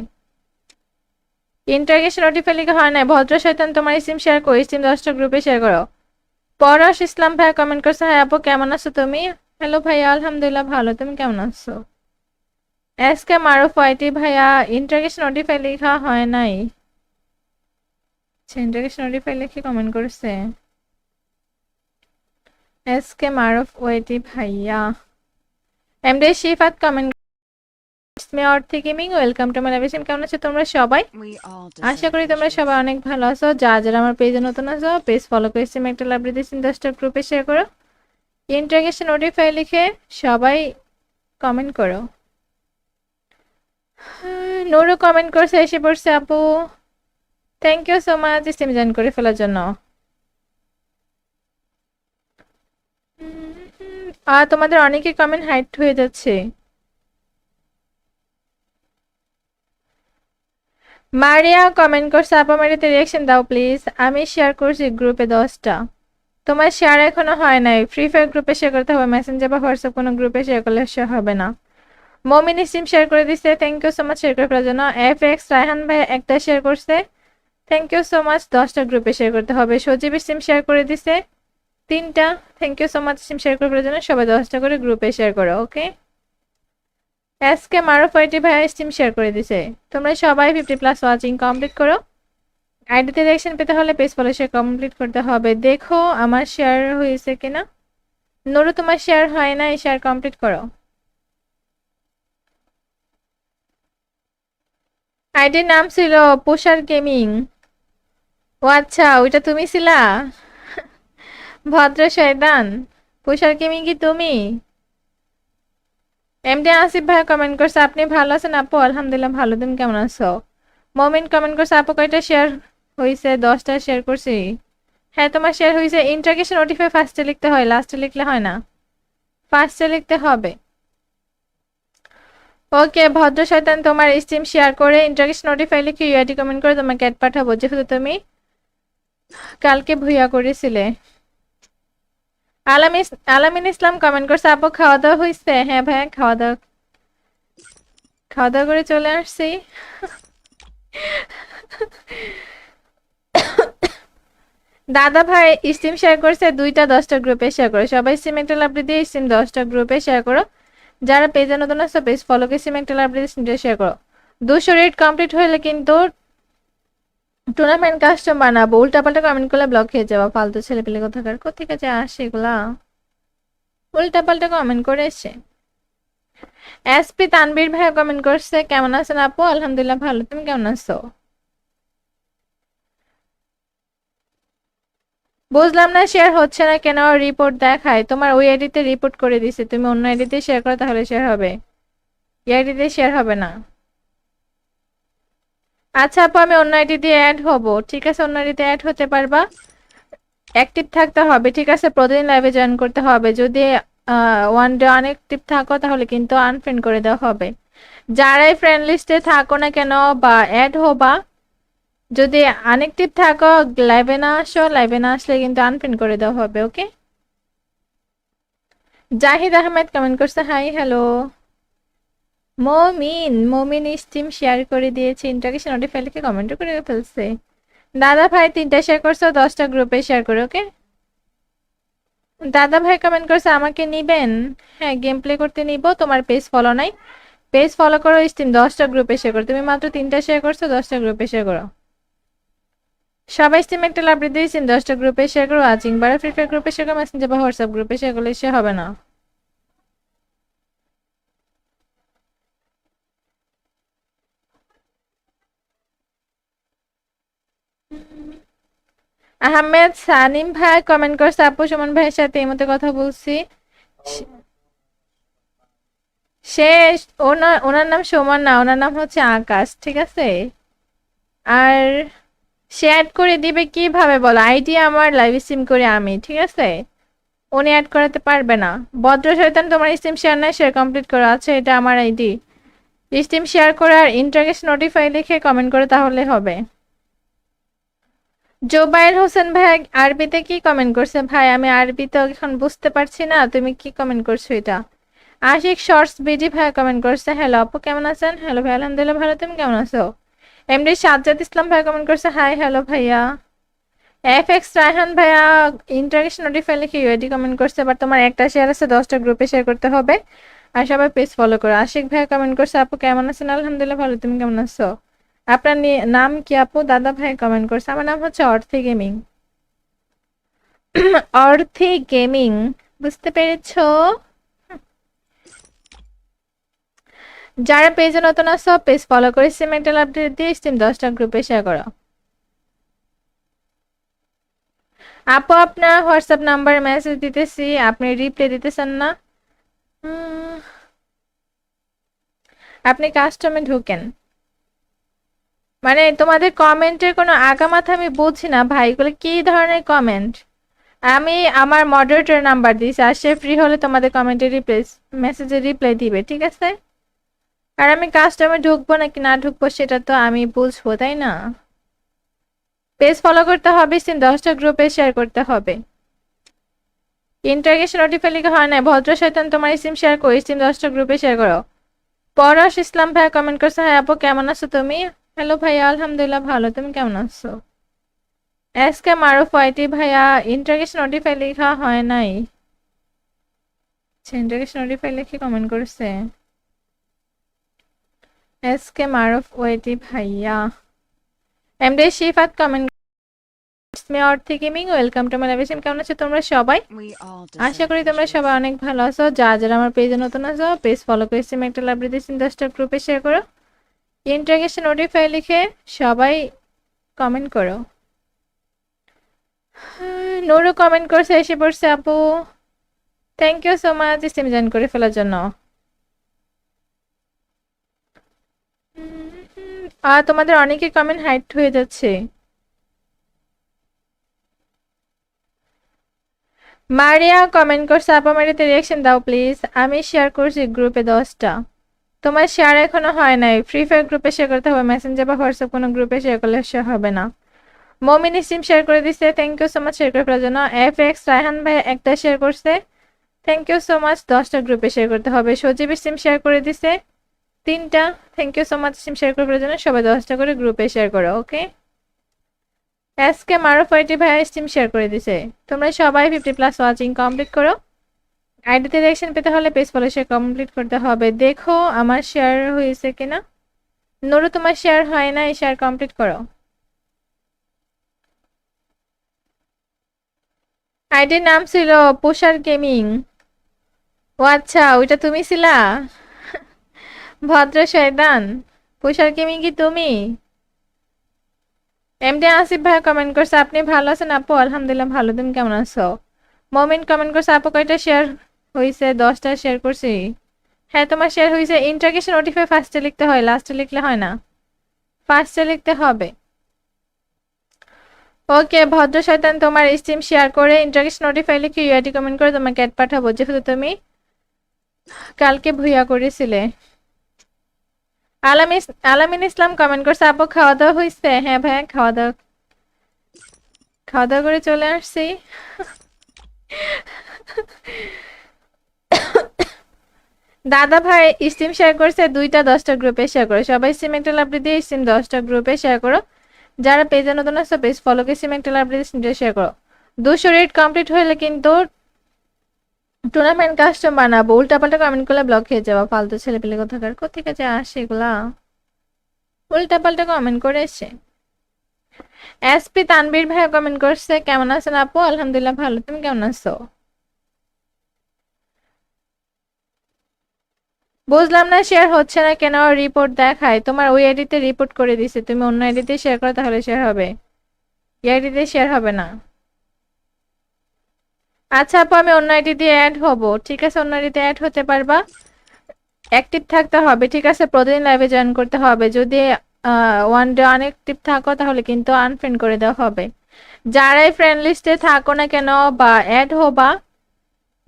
S1: ইন্টারগেশন নোটিফাই লিখে হয় না। ভদ্র শয়তান, তোমার সিম শেয়ার করো, সিম 10টা গ্রুপে শেয়ার করো। পরশ ইসলাম ভাই কমেন্ট করছে হ্যাঁ আপু কেমন আছো তুমি? হ্যালো ভাইয়া, আলহামদুলিল্লাহ ভালো, তুমি কেমন আছো? এসকে মারুফ ওয়াইটি ভাইয়া ইন্টারগেশন নোটিফাই লেখা হয় নাই। ইন্টারগেশন নোটিফাই লিখে কমেন্ট করছে এসকে মারুফ ওয়াইটি ভাইয়া। এমডি শিফাত কমেন্ট করছে অর্থে gaming, welcome to my live stream. কেমন আছো তোমরা সবাই? আশা করি তোমরা সবাই অনেক ভালো আছো। যারা আমার পেজে নতুন আছো, পেজ ফলো করে স্ট্রিম একটা লাভ দিয়েছি, 10টা গ্রুপে শেয়ার করো। ইন্টারগেশন নোটিফাই লিখে সবাই কমেন্ট করো। নুরু কমেন্ট করছে এসে পড়ছে আপু, thank you so much stream join করে ফেলার জন্য। আর তোমাদের অনেকের কমেন্ট হাইড হয়ে যাচ্ছে। মারিয়া কমেন্ট করছে আপা মারিতে রিয়াকশন দাও প্লিজ, আমি শেয়ার করছি গ্রুপে 10টা। তোমার শেয়ার এখনো হয় নাই, ফ্রি ফায়ার গ্রুপে শেয়ার করতে হবে, মেসেঞ্জার বা হোয়াটসঅ্যাপ কোনো গ্রুপে শেয়ার করলে শেয়ার হবে না। মমিন সিম শেয়ার করে দিচ্ছে, thank you so much share করে ফেলার জন্য। এফ এক্স রায়হান ভাই একটা শেয়ার করছে, থ্যাংক ইউ সো মাচ, 10টা গ্রুপে শেয়ার করতে হবে। সজীবের সিম শেয়ার করে দিছে 3টা, thank you so much SIM share করে ফেলার জন্য। সবাই 10টা করে গ্রুপে শেয়ার করো, ওকে? এসকে মারুফ ওয়াইটি ভাই স্টিম শেয়ার করে দিছে। তোমরা সবাই 50+ ওয়াচিং কমপ্লিট করো। আইডিতে রিঅ্যাকশন পেতে হলে পেজ ফলো শেয়ার কমপ্লিট করতে হবে। দেখো আমার শেয়ার হয়েছে কিনা। নুরু তোমার শেয়ার হয় না, শেয়ার কমপ্লিট করো। আইডির নাম ছিল পোশার গেমিং। ও আচ্ছা, ওইটা তুমি ছিলা? ভদ্র শয়তান, পোশার গেমিং কি তুমি? এমডি আসিফ ভাই কমেন্ট করছে আপনি ভালো আছেন আপু? আলহামদুলিল্লাহ ভালো, তুমি কেমন আছো? মমিন কমেন্ট করছে আপু কয়টা শেয়ার হয়েছে? 10টা শেয়ার করছি। হ্যাঁ তোমার শেয়ার হয়েছে। ইন্টারগেশন নোটিফাই ফার্স্টে লিখতে হয়, লাস্টে লিখলে হয় না, ফার্স্টে লিখতে হবে। ওকে ভদ্র শয়তান, তোমার স্টিম শেয়ার করে ইন্টারগেশন নোটিফাই লিখে ইউআইডি কমেন্ট করে তোমাকে অ্যাড পাঠাবো, যেহেতু তুমি কালকে ভুইয়া করেছিলে। আলামিন ইসলাম কমেন্ট করছে, আপু খাওয়া দাওয়া হয়েছে? হ্যাঁ ভাইয়া, খাওয়া দাওয়া করে চলে আসছি। দাদা ভাই স্টিম শেয়ার করছে দুইটা, 10টা গ্রুপে শেয়ার করো। সবাই স্টিম একটা লাভলি দিয়ে স্টিম 10টা গ্রুপে শেয়ার করো। যারা পেজে নতুন আসছো পেজ ফলো করে স্টিম একটা লাভলি দিয়ে স্টিমটা শেয়ার করো। 200 রেট কমপ্লিট হলে কিন্তু টুর্নামেন্ট কাস্টম বানাবো। উল্টাপাল্টা কমেন্ট করলে ব্লক খেয়ে যাবো। ফালতু ছেলে পেলে কোথাকার, কোথেকে যে আসে এগুলা, উল্টাপাল্টা কমেন্ট করে এসে। এসপি তানবীর ভাই কমেন্ট করছে, কেমন আছেন আপু? আলহামদুলিল্লাহ ভালো, তুমি কেমন আছো? বুঝলাম না শেয়ার হচ্ছে না কেন, রিপোর্ট দেখায়। তোমার ওই আইডিতে রিপোর্ট করে দিছে, তুমি অন্য আইডিতে শেয়ার করো তাহলে শেয়ার হবে, এই আইডিতে শেয়ার হবে না। আচ্ছা আপু আমি অন্য আইডি দিয়ে অ্যাড হব, ঠিক আছে? অন্য আইডিতে অ্যাড হতে পারবা, অ্যাক্টিভ থাকতে হবে, ঠিক আছে? প্রতিদিন লাইভে জয়েন করতে হবে। যদি ওয়ান ডে অনঅ্যাক্টিভ থাকো তাহলে কিন্তু আনফ্রেন্ড করে দেওয়া হবে। যারাই ফ্রেন্ড লিস্টে থাকো না কেন বা অ্যাড হবা, যদি আনঅ্যাক্টিভ থাকো, লাইভে না আসো, লাইভে না আসলে কিন্তু আনফ্রেন্ড করে দেওয়া হবে, ওকে? জাহিদ আহমেদ কমেন্ট করছে, হাই হ্যালো। মমিন স্টিম শেয়ার করে দিয়েছে, ইন্টারগেশন নোটিফাই লিখে কমেন্ট করে ফেলছে। দাদা ভাই 3টা শেয়ার করছো, 10টা গ্রুপে শেয়ার করো, ওকে? দাদা ভাই কমেন্ট করছে, আমাকে নিবেন? হ্যাঁ গেম প্লে করতে নিব। তোমার পেজ ফলো নাই, পেজ ফলো করো, স্টিম 10টা গ্রুপে শেয়ার করো। তুমি মাত্র 3টা শেয়ার করছো, 10টা গ্রুপে শেয়ার করো। সবাই স্টিম একটা লাভ দিয়ে স্টিম 10টা গ্রুপে শেয়ার করো। ওয়াচিং বারে ফ্রি ফায়ার গ্রুপে শেয়ার করো, মেসেঞ্জার বা হোয়াটসঅ্যাপ গ্রুপে শেয়ার করলে সে হবে না। আহমেদ সানিম ভাই কমেন্ট করছে, আপু সুমন ভাইয়ের সাথে এই মতো কথা বলছি। সে ওনার নাম সুমন না, ওনার নাম হচ্ছে আকাশ, ঠিক আছে? আর সে অ্যাড করে দিবে কিভাবে বলো? আইডি আমার, লাইভ স্ট্রিম করে আমি, ঠিক আছে? উনি অ্যাড করাতে পারবে না। ভদ্র শয়তান, তোমার স্ট্রিম শেয়ার নাই, শেয়ার কমপ্লিট করো। আচ্ছা এটা আমার আইডি, স্ট্রিম শেয়ার করে আর ইন্টারগেশন নোটিফাই লিখে কমেন্ট করে তাহলে হবে। জোবাইর হোসেন ভাই আরবিতে কি কমেন্ট করছে? ভাই আমি আরবি তো এখন বুঝতে পারছি না, তুমি কি কমেন্ট করছো এটা? আশিক শর্টস বিডি ভাই কমেন্ট করছে, হ্যালো আপু কেমন আছেন? হ্যালো ভাই আলহামদুলিল্লাহ ভালো, তুমি কেমন আছো? এমডি সাজ্জাদ ইসলাম ভাই কমেন্ট করছে, হাই হ্যালো ভাইয়া। এফ এক্স রায়হান ভাইয়া ইন্টারগেশন নোটিফাই লিখে ইউআইডি কমেন্ট করছে, বাট তোমার একটা শেয়ার আছে, 10টা গ্রুপে শেয়ার করতে হবে। আর সবাই পেজ ফলো করো। আশিক ভাইয়া কমেন্ট করছে, আপু কেমন আছেন? আলহামদুলিল্লাহ ভালো, তুমি কেমন আছো? আপনার নাম কি আপু? দাদা ভাই কমেন্ট করছে, আমার নাম হচ্ছে অর্থি গেমিং। অর্থি গেমিং, বুঝতে পেরেছো? যারা পেজে নতুন আছো পেজ ফলো করে স্টিম একটা আপডেট দিয়ে স্টিম 10টা গ্রুপে শেয়ার করো। আপু আপনার হোয়াটসঅ্যাপ নাম্বারে মেসেজ দিতেছি, আপনি রিপ্লাই দিতেছেন না। উম, আপনি কাস্টমে ঢুকেন। মানে তোমাদের কমেন্টের কোনো আগামাথা আমি বুঝি না ভাই, এগুলো কি ধরনের কমেন্ট? আমি আমার মডারেটর নাম্বার দিয়েছি, আর সে ফ্রি হলে তোমাদের কমেন্টের রিপ্লাই, মেসেজের রিপ্লাই দিবে, ঠিক আছে? আর আমি কাস্টমে ঢুকবো নাকি না ঢুকবো সেটা তো আমি বুঝবো, তাই না? পেজ ফলো করতে হবে, স্টিম 10টা গ্রুপে শেয়ার করতে হবে। ইন্টারগেশন নোটিফাই লিখে হয় না। ভদ্র শয়তান, তোমার স্টিম শেয়ার করো, স্টিম 10টা গ্রুপে শেয়ার করো। পরশ ইসলাম ভাইয়া কমেন্ট করছে, হ্যাঁ আপু কেমন আছো তুমি? হ্যালো ভাইয়া আলহামদুলিল্লাহ ভালো, তুমি কেমন আছো? এস কে মারুফ ওয়াইটি ভাইয়া ইন্টারগেশন নোটিফাই লেখা হয় নাই। আচ্ছা ইন্টারগেশন নোটিফাই লিখে কমেন্ট করছে এস কে মারুফ ওয়াইটি ভাইয়া। এমডি শিফাত কমেন্ট মে অর্থে gaming, welcome to my live stream. কেমন আছো তোমরা সবাই? আশা করি তোমরা সবাই অনেক ভালো আছো। যারা আমার পেজে নতুন আছো পেজ ফলো করে স্ট্রিম একটা লাভ দিয়েছেন, 10টা গ্রুপে শেয়ার করো, ইন্টারগেশন নোটিফাই লিখে সবাই কমেন্ট করো। নুরু কমেন্ট করছে, এসে পড়ছে আপু, thank you so much stream join করে ফেলার জন্য। আর তোমাদের অনেকের কমেন্ট হাইড হয়ে যাচ্ছে। মারিয়া কমেন্ট করছে আপা মারিতে রিয়াকশন দাও প্লিজ। আমি শেয়ার করছি গ্রুপে 10টা। তোমার শেয়ার এখনো হয় নাই। ফ্রি ফায়ার গ্রুপে শেয়ার করতে হবে, মেসেঞ্জার বা হোয়াটসঅ্যাপ কোনো গ্রুপে শেয়ার করলে শেয়ার হবে না। মমিন ইসিম শেয়ার করে দিচ্ছে, thank you so much share করার জন্য। FX রায়হান ভাই একটা শেয়ার করছে, থ্যাংক ইউ সো মাচ। 10টা গ্রুপে শেয়ার করতে হবে। সজীব ইসিম শেয়ার করে দিছে 3টা, থ্যাংক ইউ সো মাচ ইসিম শেয়ার করার জন্য। সবাই 10টা করে গ্রুপে শেয়ার করো, ওকে। এসকে মারুফাইটি ভাই স্টিম শেয়ার করে দিছে। তোমরা সবাই 50+ ওয়াচিং কমপ্লিট করো। আইডিতে রিঅ্যাকশন পেতে হলে পেজ ফলো শেয়ার কমপ্লিট করতে হবে। দেখো আমার শেয়ার হয়েছে কিনা। নুরু তোমার শেয়ার হয় না, শেয়ার কমপ্লিট করো। আইডির নাম ছিল পোশার গেমিং। ও আচ্ছা, ওইটা তুমি ছিলা? ভদ্র শয়তান, পোশার গেমিং কি তুমি? এমডি আসিফ ভাই কমেন্ট করছে আপনি ভালো আছেন আপু? আলহামদুলিল্লাহ ভালো, তুমি কেমন আছো? মমিন কমেন্ট করছে আপু কয়টা শেয়ার হয়েছে? 10টা শেয়ার করছি। হ্যাঁ তোমার শেয়ার হয়েছে। ইন্টারগেশন নোটিফাই ফার্স্টে লিখতে হয়, লাস্টে লিখলে হয় না, ফার্স্টে লিখতে হবে। ওকে ভদ্র শয়তান, তোমার স্টিম শেয়ার করে ইন্টারগেশন নোটিফাই লিখে ইউআইডি কমেন্ট করে তোমাকে অ্যাড পাঠাবো, যেহেতু তুমি কালকে ভুইয়া করেছিলে। আলামিন ইসলাম কমেন্ট করছে আপু খাওয়া দাওয়া হয়েছে? হ্যাঁ ভাই খাওয়া দাওয়া করে চলে আসছি। দাদা ভাই স্টিম শেয়ার করছে 2টা, 10টা গ্রুপে শেয়ার করো। সবাই স্টিম একটা লাভ দিয়ে স্টিম 10টা গ্রুপে শেয়ার করো। যারা পেজে নতুন আসছে পেজ ফলোকে স্টিম একটা লাভ দিয়ে স্টিমটা শেয়ার করো। 200 রেট কমপ্লিট হলে কিন্তু টুর্নামেন্ট কাস্টম বানাবো। উল্টাপাল্টা কমেন্ট করলে ব্লক হয়ে যাওয়া, ফালতু ছেলে পেলে কোথাকার কোথেকে যে আসে এগুলা, উল্টাপাল্টা কমেন্ট করে এসে। এসপি তানবীর ভাই কমেন্ট করছে কেমন আছেন আপু? আলহামদুলিল্লাহ ভালো, তুমি কেমন আছো? বুঝলাম না শেয়ার হচ্ছে না কেন, রিপোর্ট দেখায়। তোমার ওই আইডিতে রিপোর্ট করে দিছে, তুমি অন্য আইডিতে শেয়ার করো তাহলে শেয়ার হবে, এই আইডিতে শেয়ার হবে না। আচ্ছা আপু আমি অন্য আইডি দিয়ে অ্যাড হব, ঠিক আছে? অন্য আইডিতে অ্যাড হতে পারবা, অ্যাক্টিভ থাকতে হবে, ঠিক আছে? প্রতিদিন লাইভে জয়েন করতে হবে। যদি ওয়ান ডে আনঅ্যাক্টিভ থাকো তাহলে কিন্তু আনফ্রেন্ড করে দেওয়া হবে। যারাই ফ্রেন্ড লিস্টে থাকো না কেন বা অ্যাড হবা,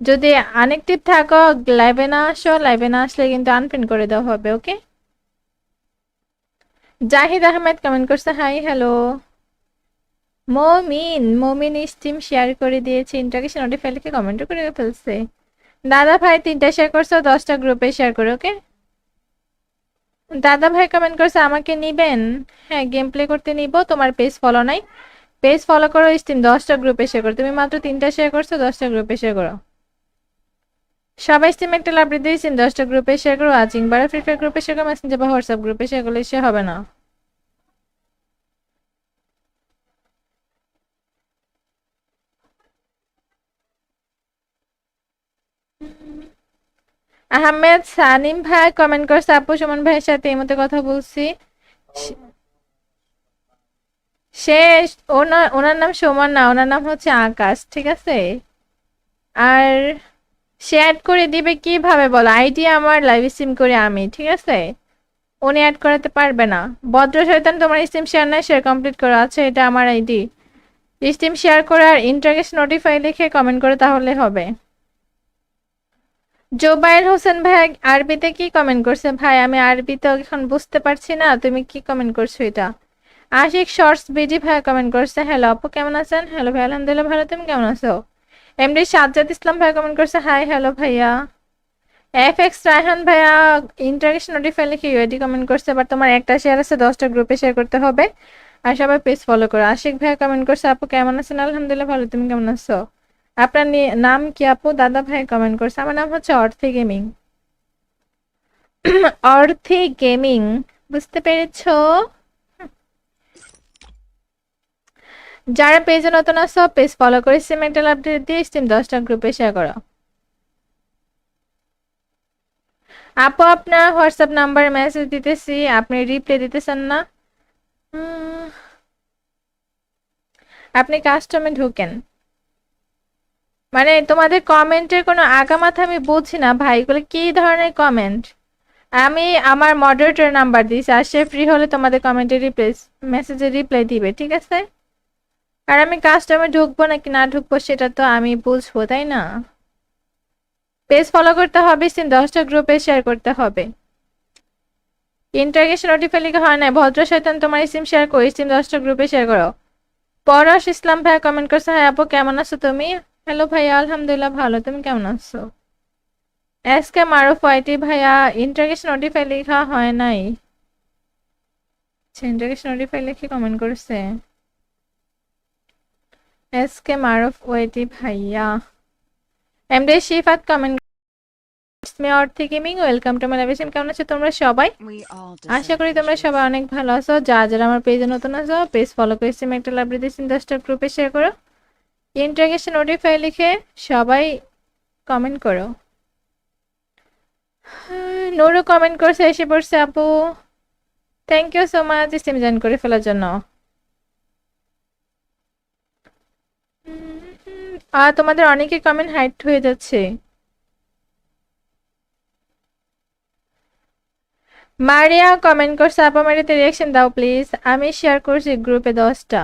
S1: যদি আনঅ্যাক্টিভ থাকো, লাইভে না আসো, লাইভে না আসলে কিন্তু আনফ্রেন্ড করে দেওয়া হবে, ওকে। জাহিদ আহমেদ কমেন্ট করছে হাই হ্যালো। মমিন স্টিম শেয়ার করে দিয়েছে, ইন্টারগেশন নোটিফাই লিখে কমেন্টও করে ফেলছে। দাদা ভাই 3টা শেয়ার করছো, 10টা গ্রুপে শেয়ার করো, ওকে। দাদা ভাই কমেন্ট করছে আমাকে নিবেন? হ্যাঁ গেম প্লে করতে নিব। তোমার পেজ ফলো নাই, পেজ ফলো করো, স্টিম 10টা গ্রুপে শেয়ার করো। তুমি মাত্র 3টা শেয়ার করছো, 10টা গ্রুপে শেয়ার করো। সবাই স্টিম একটা লাভ দিয়ে স্টিম 10টা গ্রুপে শেয়ার করো। আজিং বারে ফ্রি ফায়ার গ্রুপে শেয়ার করো, মেসেঞ্জার বা হোয়াটসঅ্যাপ গ্রুপে শেয়ার করলে সে হবে না। আহমেদ সানিম ভাই কমেন্ট করছে আপু সুমন ভাইয়ের সাথে এই মতে কথা বলছি। সে ওনার নাম সুমন না, ওনার নাম হচ্ছে আকাশ, ঠিক আছে? আর সে অ্যাড করে দিবে কিভাবে বলো? আইডি আমার লাইভ স্ট্রিম করে আমি, ঠিক আছে? উনি অ্যাড করাতে পারবে না। ভদ্র শয়তান তোমার স্ট্রিম শেয়ার নাই, শেয়ার কমপ্লিট করো। আচ্ছা এটা আমার আইডি, স্ট্রিম শেয়ার করে আর ইন্টারগেশন নোটিফাই লিখে কমেন্ট করে তাহলে হবে। জোবায়ের হোসেন ভাই আরবিতে কি কমেন্ট করছে? ভাই আমি আরবি তো এখন বুঝতে পারছি না, তুমি কি কমেন্ট করছো এটা? আশিক শর্টস বিডি ভাই কমেন্ট করছে হ্যালো আপু কেমন আছেন? হ্যালো ভাই আলহামদুলিল্লাহ ভালো, তুমি কেমন আছো? এমডি সাজ্জাদ ইসলাম ভাই কমেন্ট করছে হাই হ্যালো ভাইয়া। FX রায়হান ভাইয়া ইন্টারগেশন নোটিফাই লিখে ইউআইডি কমেন্ট করছে, বাট তোমার একটা শেয়ার আছে, 10টা গ্রুপে শেয়ার করতে হবে। আর সবাই পেজ ফলো করো। আশিক ভাই কমেন্ট করছে আপু কেমন আছেন? আলহামদুলিল্লাহ ভালো, তুমি কেমন আছো? আপনার নাম কি আপু? দাদা ভাই কমেন্ট করছে আমার নাম হচ্ছে অর্থি গেমিং। অর্থি গেমিং, বুঝতে পেরেছো? যারা পেজে নতুন আছো পেজ ফলো করে সিমেন্টাল আপডেট দিয়ে স্টিম 10টা গ্রুপে শেয়ার করো। আপু আপনার হোয়াটসঅ্যাপ নাম্বার মেসেজ দিতেছি, আপনি রিপ্লাই দিতেছেন না। আপনি কাস্টমে ঢুকেন। মানে তোমাদের কমেন্টের কোনো আগামাথা আমি বুঝি না ভাই, এগুলো কি ধরনের কমেন্ট? আমি আমার মডারেটর নাম্বার দিয়েছি, আর সে ফ্রি হলে তোমাদের কমেন্টে রিপ্লাই মেসেজে রিপ্লাই দিবে, ঠিক আছে? আর আমি কাস্টমে ঢুকবো নাকি না ঢুকবো সেটা তো আমি বুঝবো, তাই না? পেজ ফলো করতে হবে, সিম 10টা গ্রুপে শেয়ার করতে হবে। ইন্টারগেশন নোটিফাই লিখে হয় না। ভদ্র শয়তান তোমার সিম শেয়ার করো, সিম 10টা গ্রুপে শেয়ার করো। পরশ ইসলাম ভাইয়া কমেন্ট করছে, হ্যাঁ আপু কেমন আছো তুমি? হ্যালো ভাইয়া, আলহামদুলিল্লাহ ভালো, তুমি কেমন আছো? এসকে মারুফ ওয়াইটি ভাইয়া ইন্টারগেশন নোটিফাই লেখা হয় নাই। ইন্টারগেশন নোটিফাই লিখে কমেন্ট করছে এসকে মারুফ ওয়াইটি ভাইয়া। এমডি শিফাত কমেন্ট মে অর্থে gaming, welcome to my live stream. কেমন আছো তোমরা সবাই? আশা করি তোমরা সবাই অনেক ভালো আছো। যারা আমার পেজে নতুন আছো পেজ ফলো করে সিম একটা লাভ দিতে সিম 10টা গ্রুপে শেয়ার করো। ইন্টারগেশন নোটিফাই লিখে সবাই কমেন্ট করো। নুরু কমেন্ট করছে, এসে পড়ছে আপু, thank you so much sim join করে ফেলার জন্য। তোমাদের অনেকের কমেন্ট হাইড হয়ে যাচ্ছে। মারিয়া কমেন্ট করছে, আপু মারিতে রিয়াকশন দাও প্লিজ। আমি শেয়ার করছি গ্রুপে 10টা।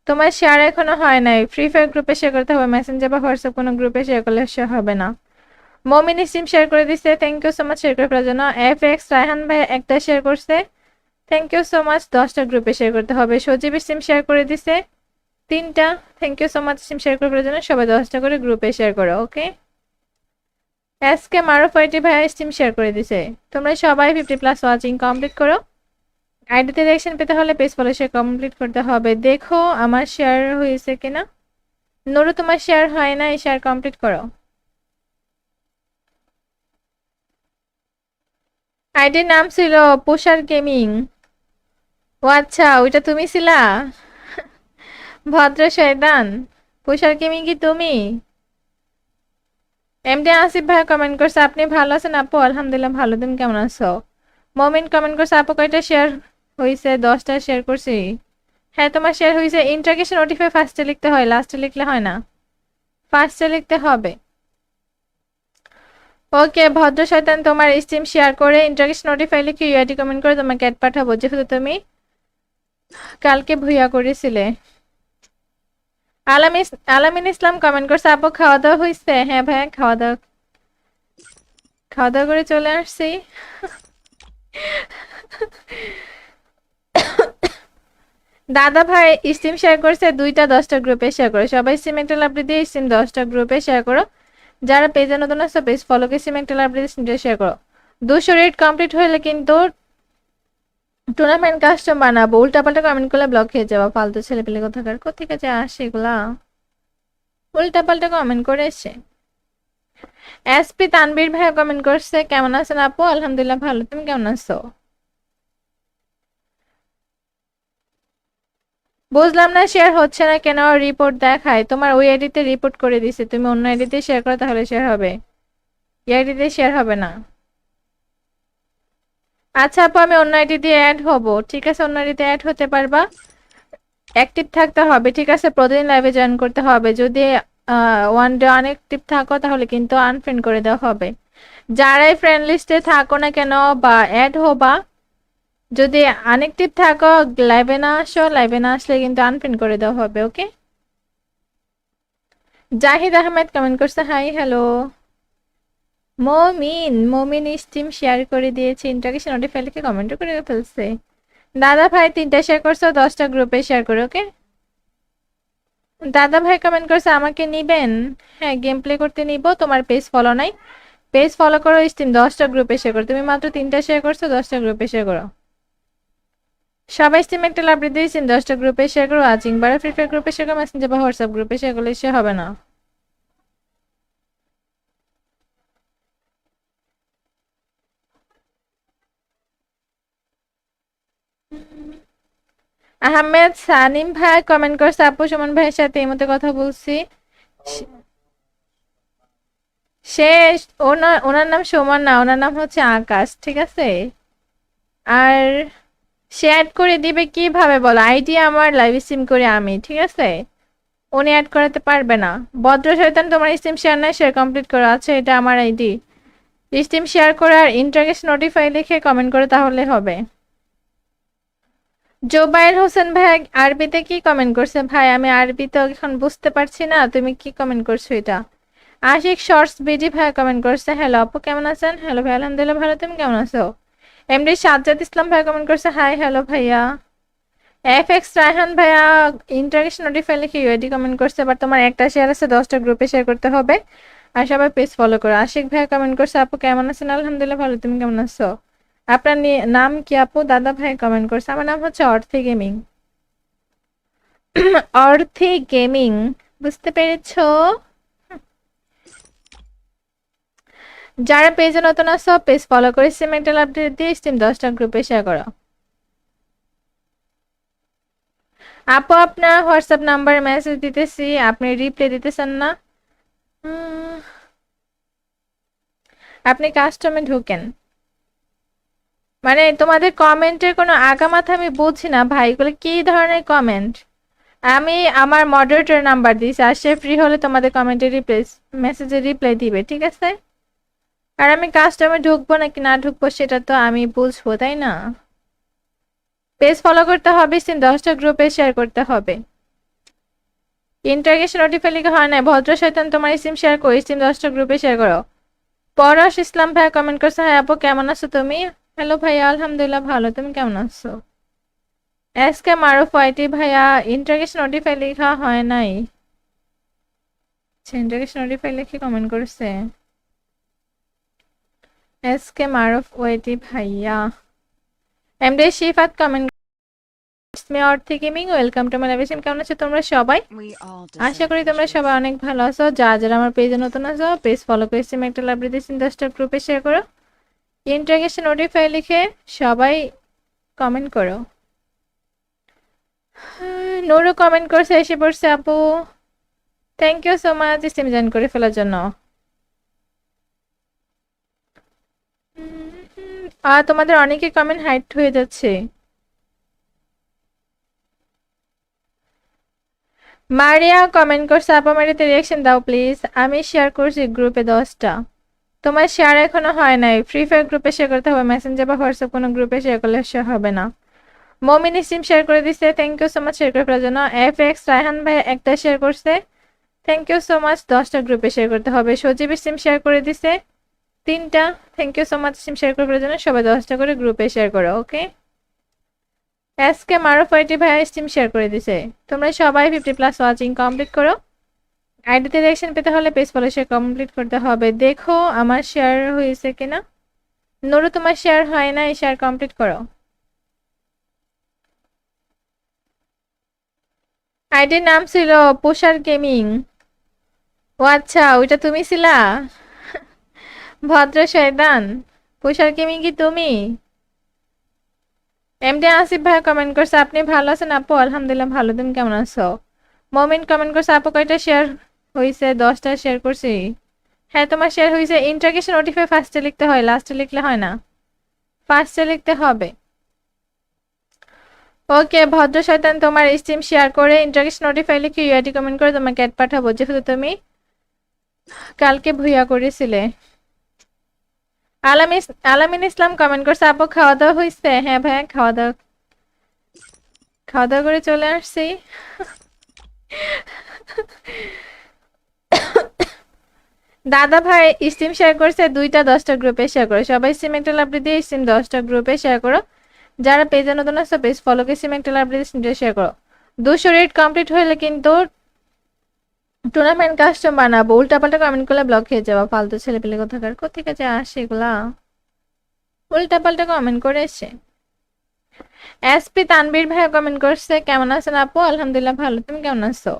S1: তোমার শেয়ার এখনো হয় নাই। ফ্রি ফায়ার গ্রুপে শেয়ার করতে হবে, মেসেঞ্জার বা হোয়াটসঅ্যাপ কোনো গ্রুপে শেয়ার করলে শেয়ার হবে না। মমিন সিম শেয়ার করে দিচ্ছে, thank you so much share করে ফেলার জন্য। এফ এক্স রায়হান ভাই একটা শেয়ার করছে, থ্যাংক ইউ সো মাচ। 10টা গ্রুপে শেয়ার করতে হবে। সজীবের সিম শেয়ার করে দিছে 3টা, thank you so much SIM share করে ফেলার জন্য। সবাই 10টা করে গ্রুপে শেয়ার করো, ওকে? এসকে মারুফ ওয়াইটি ভাই সিম শেয়ার করে দিছে। তোমরা সবাই 50+ ওয়াচিং কমপ্লিট করো। আইডিতে রিঅ্যাকশন পেতে হলে পেজ ফলো শেয়ার কমপ্লিট করতে হবে। দেখো আমার শেয়ার হয়েছে কিনা। নুরু তোমার শেয়ার হয় না, শেয়ার কমপ্লিট করো। আইডির নাম ছিল পোশার গেমিং। ও আচ্ছা, ওইটা তুমি ছিলা? ভদ্র শয়তান, পোশার গেমিং কি তুমি? এমডি আসিফ ভাই কমেন্ট করছে, আপনি ভালো আছেন আপু? আলহামদুলিল্লাহ ভালো, তুমি কেমন আছো? মমিন কমেন্ট করছে, আপু কয়টা শেয়ার হয়েছে? 10টা শেয়ার করছি। হ্যাঁ তোমার শেয়ার হয়েছে। ইন্টারগেশন নোটিফাই ফার্স্টে লিখতে হয়, লাস্টে লিখলে হয় না, ফার্স্টে লিখতে হবে। ওকে ভদ্র শয়তান, তোমার স্ট্রিম শেয়ার করে ইন্টারগেশন নোটিফাই লিখে ইউআইডি কমেন্ট করে তোমাকে অ্যাড পাঠাবো, যেহেতু তুমি কালকে ভুইয়া করেছিলে। আলামিন ইসলাম কমেন্ট করছে, আপু খাওয়া দাওয়া হয়েছে? হ্যাঁ ভাই, খাওয়া দাওয়া করে চলে আসছি। দাদা ভাই স্ট্রিম শেয়ার করছে 2টা, 10টা গ্রুপে শেয়ার করো। সবাই সিম একটা লাভ দিয়ে স্ট্রিম 10টা গ্রুপে শেয়ার করো। যারা পেজে নতুন আসছে পেজ ফলো করে সিম একটা লাভ দিয়ে স্ট্রিমটা শেয়ার করো। 200 রেট কমপ্লিট হলে কিন্তু টুর্নামেন্ট কাস্টম বানাবো। উল্টাপাল্টা কমেন্ট করলে ব্লক হয়ে যাবো। ফালতু ছেলে পেলে কোথাকার, কোথেকে যে আসে এগুলা, উল্টাপাল্টা কমেন্ট করে এসে। এসপি তানবীর ভাই কমেন্ট করছে, কেমন আছেন আপু? আলহামদুলিল্লাহ ভালো, তুমি কেমন আছো? বুঝলাম না শেয়ার হচ্ছে না কেন, রিপোর্ট দেখায়। তোমার ওই আইডিতে রিপোর্ট করে দিছে, তুমি অন্য আইডিতে শেয়ার করো তাহলে শেয়ার হবে, এই আইডিতে শেয়ার হবে না। আচ্ছা আপু, আমি অন্য আইডি দিয়ে অ্যাড হব, ঠিক আছে? অন্য আইডিতে অ্যাড হতে পারবা, অ্যাক্টিভ থাকতে হবে, ঠিক আছে? প্রতিদিন লাইভে জয়েন করতে হবে। যদি ওয়ান ডে আনঅ্যাক্টিভ থাকো তাহলে কিন্তু আনফ্রেন্ড করে দেওয়া হবে। যারাই ফ্রেন্ড লিস্টে থাকো না কেন বা অ্যাড হবা, যদি আনঅ্যাক্টিভ থাকো, লাইভে না আসো, লাইভে না আসলে কিন্তু আনফ্রেন্ড করে দেওয়া হবে, ওকে? জাহিদ আহমেদ কমেন্ট করছে, হাই হ্যালো। মমিন স্ট্রিম শেয়ার করে দিয়েছে, ইন্টারগেশন নোটিফাই লিখে কমেন্ট করে ফেলছে। দাদা ভাই 3টা শেয়ার করছো, 10টা গ্রুপে শেয়ার করো, ওকে? দাদা ভাই কমেন্ট করছে, আমাকে নিবেন? হ্যাঁ গেম প্লে করতে নিব। তোমার পেজ ফলো নাই, পেজ ফলো করো, স্ট্রিম 10টা গ্রুপে শেয়ার করো। তুমি মাত্র 3টা শেয়ার করছো, 10টা গ্রুপে শেয়ার করো। সবাই স্ট্রিম একটা লাভ দিয়ে স্ট্রিম 10টা গ্রুপে শেয়ার করো। আচিং বারা ফ্রি ফায়ার গ্রুপে শেয়ার করো, মেসেঞ্জার বা হোয়াটসঅ্যাপ গ্রুপে শেয়ার করলে সে হবে না। আহমেদ সানিম ভাই কমেন্ট করছে, আপু সুমন ভাইয়ের সাথে এই মতো কথা বলছি। সে ওনার নাম সুমন না, ওনার নাম হচ্ছে আকাশ, ঠিক আছে? আর সে অ্যাড করে দিবে কিভাবে বলো? আইডি আমার, লাইভ স্ট্রিম করে আমি, ঠিক আছে? উনি অ্যাড করাতে পারবে না। ভদ্র শয়তান, তোমার স্ট্রিম শেয়ার নাই, শেয়ার কমপ্লিট করো। আচ্ছা এটা আমার আইডি, স্ট্রিম শেয়ার করে আর ইন্টারগেশন নোটিফাই লিখে কমেন্ট করে তাহলে হবে। জোবাইর হোসেন ভাই আরবিতে কি কমেন্ট করছে? ভাই আমি আরবি তো এখন বুঝতে পারছি না, তুমি কি কমেন্ট করছো এটা? আশিক শর্টস বিডি ভাই কমেন্ট করছে, হ্যালো আপু কেমন আছেন? হ্যালো ভাই, আলহামদুলিল্লাহ ভালো, তুমি কেমন আছো? এমডি সাজ্জাদ ইসলাম ভাই কমেন্ট করছে, হাই হ্যালো ভাইয়া। এফ এক্স রায়হান ভাইয়া ইন্টারেস্ট নোটিফাই লিখে ইউআইডি কমেন্ট করছে, বাট তোমার একটা শেয়ার আছে 10টা গ্রুপে শেয়ার করতে হবে, আর সবাই পেজ ফলো করো। আশিক ভাইয়া কমেন্ট করছে, আপু কেমন আছেন? আলহামদুলিল্লাহ ভালো, তুমি কেমন আছো? আপনার নাম কি আপু? দাদা ভাই কমেন্ট করছে, আমার নাম হচ্ছে অর্থি গেমিং। অর্থি গেমিং, বুঝতে পেরেছো? যারা পেজে নতুন আসো পেজ ফলো করে সিমেন্টাল আপডেট দিয়ে স্টিম 10টা গ্রুপে শেয়ার করো। আপু আপনার হোয়াটসঅ্যাপ নাম্বার মেসেজ দিতেছি, আপনি রিপ্লাই দিতেছেন না। উম, আপনি কাস্টমে ঢুকেন। মানে তোমাদের কমেন্টের কোনো আগামাথা আমি বুঝি না ভাই, এগুলো কি ধরনের কমেন্ট? আমি আমার মডারেটর নাম্বার দিয়েছি, আর সে ফ্রি হলে তোমাদের কমেন্টে রিপ্লাই মেসেজে রিপ্লাই দিবে, ঠিক আছে? আর আমি কাস্টমে ঢুকবো নাকি না ঢুকবো সেটা তো আমি বুঝবো, তাই না? পেজ ফলো করতে হবে, সিম 10টা গ্রুপে শেয়ার করতে হবে। ইন্টারগেশন নোটিফাই লিখে হয় না, ভদ্র শয়তান তোমার সিম শেয়ার করি, সিম 10টা গ্রুপে শেয়ার করো। পরশ ইসলাম ভাইয়া কমেন্ট করছে, হ্যাঁ আপু কেমন আছো তুমি? হ্যালো ভাইয়া, আলহামদুলিল্লাহ ভালো, তুমি কেমন আছো? এস কে মারুফ ওয়াইটি ভাইয়া ইন্টারগেশন নোটিফাই লেখা হয় নাই, ইন্টারগেশন নোটিফাই লিখে কমেন্ট করছে এস কে মারুফ ওয়াইটি ভাইয়া। এমডি শিফাত কমেন্ট করছে, অর্থ gaming welcome to my live stream. কেমন আছো তোমরা সবাই? আশা করি তোমরা সবাই অনেক ভালো আছো। যারা আমার পেজে নতুন আছো পেজ ফলো করে স্ট্রিম একটা লাইভ দিয়েছেন, 10টা গ্রুপে শেয়ার করো, ইন্টারগেশন নোটিফাই লিখে সবাই কমেন্ট করো। নুরু কমেন্ট করছে, এসে পড়ছে আপু, thank you so much stream join করে ফেলার জন্য। আর তোমাদের অনেকে কমেন্ট হাইড হয়ে যাচ্ছে। মারিয়া কমেন্ট করছে, আপা মারিতে রিয়াকশন দাও প্লিজ, আমি শেয়ার করছি গ্রুপে 10টা। তোমার শেয়ার এখনো হয় নাই, ফ্রি ফায়ার গ্রুপে শেয়ার করতে হবে, মেসেঞ্জার বা হোয়াটসঅ্যাপ কোনো গ্রুপে শেয়ার করলে শেয়ার হবে না। মমিন সিম শেয়ার করে দিছে, thank you so much share করে ফেলার জন্য। এফ এক্স রায়হান ভাই একটা শেয়ার করছে, থ্যাংক ইউ সো মাচ, 10টা গ্রুপে শেয়ার করতে হবে। সজীবের সিম শেয়ার করে দিছে 3টা, thank you so much SIM share করে ফেলার জন্য। সবাই 10টা করে গ্রুপে শেয়ার করো, ওকে? এস কে মারুফ ওয়াইটি ভাই স্টিম শেয়ার করে দিছে। তোমরা সবাই 50+ ওয়াচিং কমপ্লিট করো। আইডিতে রিঅ্যাকশন পেতে হলে পেজ ফলো শেয়ার কমপ্লিট করতে হবে। দেখো আমার শেয়ার হয়েছে কিনা। নুরু তোমার শেয়ার হয় না, শেয়ার কমপ্লিট করো। আইডির নাম ছিল পোশার গেমিং। ও আচ্ছা, ওইটা তুমি ছিলা? ভদ্র শয়তান, পোশার গেমিং কি তুমি? এমডি আসিফ ভাই কমেন্ট করছে, আপনি ভালো আছেন আপু? আলহামদুলিল্লাহ ভালো, তুমি কেমন আছো? মমিন কমেন্ট করছে, আপু কয়টা শেয়ার হয়েছে? 10টা শেয়ার করছি। হ্যাঁ তোমার শেয়ার হয়েছে। ইন্টারগেশন নোটিফাই ফার্স্টে লিখতে হয়, লাস্টে লিখলে হয় না, ফার্স্টে লিখতে হবে। ওকে ভদ্র শয়তান, তোমার স্টিম শেয়ার করে ইন্টারগেশন নোটিফাই লিখে ইউআইডি কমেন্ট করে তোমাকে অ্যাড পাঠাবো, যেহেতু তুমি কালকে ভুইয়া করেছিলে। আলামিন ইসলাম কমেন্ট করছে, আপু খাওয়া দাওয়া হয়েছে? হ্যাঁ ভাইয়া খাওয়া দাওয়া করে চলে আসছি। দাদা ভাই স্টিম শেয়ার করছে 2টা, 10টা গ্রুপে শেয়ার করো। সবাই সিমেন্টাল আপডেট দিয়ে স্টিম 10টা গ্রুপে শেয়ার করো। যারা পেজে নতুন আছে পেজ ফলো করে সিমেন্টাল আপডেট দিয়ে শেয়ার করো। 200 রেট কমপ্লিট হলে কিন্তু টুর্নামেন্ট কাস্টম বানাবো। উল্টাপাল্টা কমেন্ট করলে ব্লক খেয়ে যাবো, ফালতু ছেলে পেলে কোথাকার, কোথেকে যে আসে এগুলা, উল্টাপাল্টা কমেন্ট করে এসে। এসপি তানবীর ভাই কমেন্ট করছে, কেমন আছেন আপু? আলহামদুলিল্লাহ ভালো, তুমি কেমন আছো?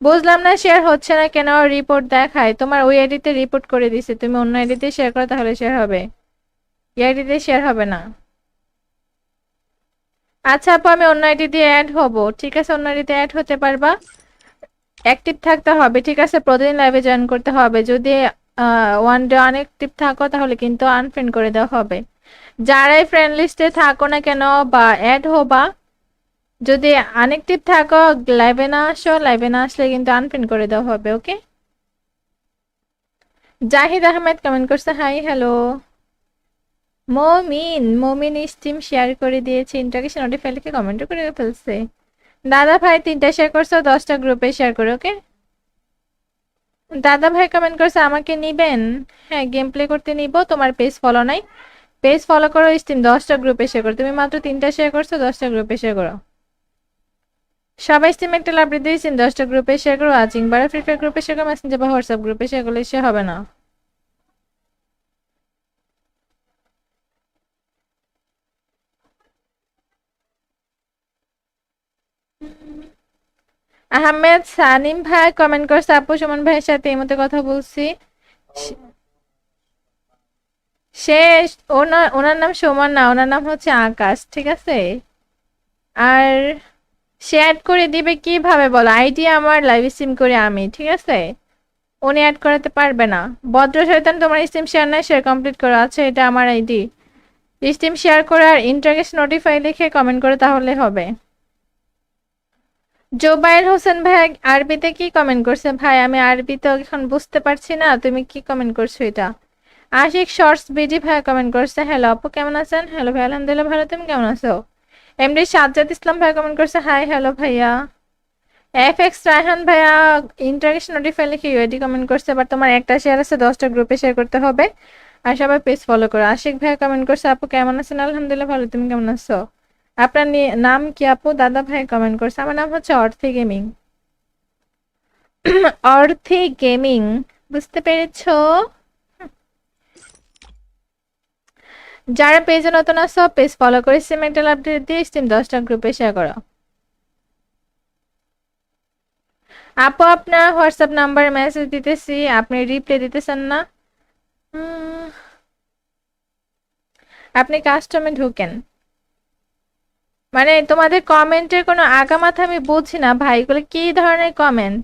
S1: বুঝলাম না শেয়ার হচ্ছে না কেন, রিপোর্ট দেখায়। তোমার ওই আইডিতে রিপোর্ট করে দিছে, তুমি অন্য আইডিতে শেয়ার করো তাহলে শেয়ার হবে, এই আইডিতে শেয়ার হবে না। আচ্ছা আপু আমি অন্য আইডি দিয়ে অ্যাড হব, ঠিক আছে? অন্য আইডিতে অ্যাড হতে পারবা, অ্যাক্টিভ থাকতে হবে, ঠিক আছে? প্রতিদিন লাইভে জয়েন করতে হবে। যদি ওয়ান ডে আনঅ্যাক্টিভ থাকো তাহলে কিন্তু আনফ্রেন্ড করে দেওয়া হবে। যারাই ফ্রেন্ড লিস্টে থাকো না কেন বা অ্যাড হবা, যদি আনঅ্যাক্টিভ থাকো লাইভে না আসো, লাইভে না আসলে কিন্তু আনফ্রেন্ড করে দেওয়া হবে, ওকে? জাহিদ আহমেদ কমেন্ট করছে, হাই হ্যালো। মমিন স্টিম শেয়ার করে দিয়েছে, ইন্টারগেশন নোটিফাই লিখে কমেন্ট করে ফেলছে। দাদা ভাই 3টা শেয়ার করছো, 10টা গ্রুপে শেয়ার করো। ওকে দাদা ভাই কমেন্ট করছে আমাকে নিবেন। হ্যাঁ গেম প্লে করতে নিব। তোমার পেজ ফলো নাই, পেজ ফলো করো, স্টিম 10টা গ্রুপে শেয়ার করো। তুমি মাত্র 3টা শেয়ার করছো, 10টা গ্রুপে শেয়ার করো। সবাই স্টিম একটা লাভ দিয়েছেন, 10টা গ্রুপে শেয়ার করো। ওয়াচিং বারে ফ্রি ফায়ার গ্রুপে শেয়ার করো, মেসেঞ্জার বা হোয়াটসঅ্যাপ গ্রুপে শেয়ার করলে সে হবে না। আহমেদ সানিম ভাই কমেন্ট করছে আপু সুমন ভাইয়ের সাথে এই মতো কথা বলছি। সে ওনার নাম সুমন না, ওনার নাম হচ্ছে আকাশ, ঠিক আছে। আর সে অ্যাড করে দিবে কিভাবে বলো? আইডি আমার লাইভ স্ট্রিম করে আমি, ঠিক আছে। উনি অ্যাড করাতে পারবে না। ভদ্র শয়তান তোমার স্ট্রিম শেয়ার নাই, শেয়ার কমপ্লিট করো। আচ্ছা এটা আমার আইডি। স্ট্রিম শেয়ার করে আর ইন্টারগেস্ট নোটিফাই লিখে কমেন্ট করে তাহলে হবে। জোবাইর হোসেন ভাই আরবিতে কি কমেন্ট করছে? ভাই আমি আরবি তো এখন বুঝতে পারছি না, তুমি কি কমেন্ট করছো এটা? আশিক শর্টস বিডি ভাই কমেন্ট করছে হ্যালো আপু কেমন আছেন? হ্যালো ভাই আলহামদুলিল্লাহ ভালো, তুমি কেমন আছো? এমডি সাজ্জাদ ইসলাম ভাই কমেন্ট করছে হাই হ্যালো ভাইয়া। এফ এক্স রায়হান ভাইয়া ইন্টারগেস্ট নোটিফাই লিখে ইউআইডি কমেন্ট করছে, বাট তোমার একটা শেয়ার আছে, 10টা গ্রুপে শেয়ার করতে হবে। আর সবাই পেজ ফলো করো। আশিক ভাইয়া কমেন্ট করছে আপু কেমন আছেন? আলহামদুলিল্লাহ ভালো, তুমি কেমন আছো? আপনার নাম কি আপু? দাদা ভাই কমেন্ট করছে আমার নাম হচ্ছে অর্থি গেমিং। অর্থি গেমিং, বুঝতে পেরেছো? যারা পেজে নতুন আছো পেজ ফলো করে স্টিম একটা আপডেট দিয়ে স্টিম 10টা গ্রুপে শেয়ার করো। আপু আপনার হোয়াটসঅ্যাপ নাম্বারে মেসেজ দিতেছি, আপনি রিপ্লাই দিতেছেন না। আপনি কাস্টমে ঢুকেন। মানে তোমাদের কমেন্টের কোনো আগামাথা আমি বুঝি না ভাই, এগুলো কি ধরনের কমেন্ট?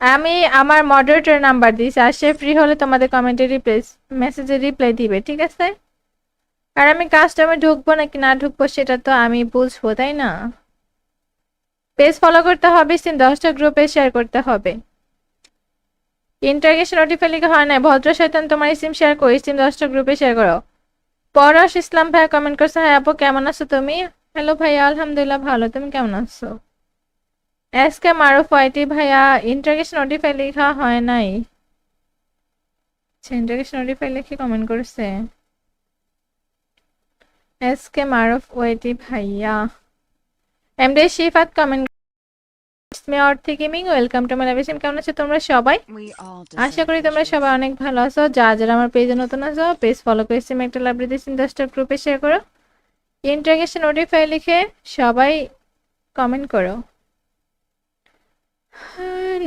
S1: আমি আমার মডারেটর নাম্বার দিয়েছি, আর সে ফ্রি হলে তোমাদের কমেন্টের রিপ্লাই মেসেজের রিপ্লাই দিবে, ঠিক আছে। আর আমি কাস্টমে ঢুকবো নাকি না ঢুকবো সেটা তো আমি বুঝবো, তাই না? পেজ ফলো করতে হবে, সিন 10টা গ্রুপে শেয়ার করতে হবে। ইন্টারগেশন নোটিফাই লিখে হয় না। ভদ্র শয়তান তোমার সিম শেয়ার করো, সিম 10টা গ্রুপে শেয়ার করো। পরশ ইসলাম ভাইয়া কমেন্ট করছে হ্যাঁ আপু কেমন আছো তুমি? হ্যালো ভাইয়া আলহামদুলিল্লাহ ভালো, তুমি কেমন আছো? এস কে মারুফ ওয়াইটি ভাইয়া ইন্টারগেশন নোটিফাই লেখা হয় নাই। ইন্টারগেশন নোটিফাই লিখে কমেন্ট করছে এস কে মারুফ ওয়াইটি ভাইয়া। এমডি শিফাত কমেন্ট অর্থে gaming welcome to my live stream. কেমন আছো তোমরা সবাই? আশা করি তোমরা সবাই অনেক ভালো আছো। যারা আমার পেজে নতুন আছো পেজ ফলো করে স্ট্রিম একটা লাইভ দিয়েছেন, 10টা গ্রুপে শেয়ার করো। ইন্টারগেশন নোটিফাই লিখে সবাই কমেন্ট করো।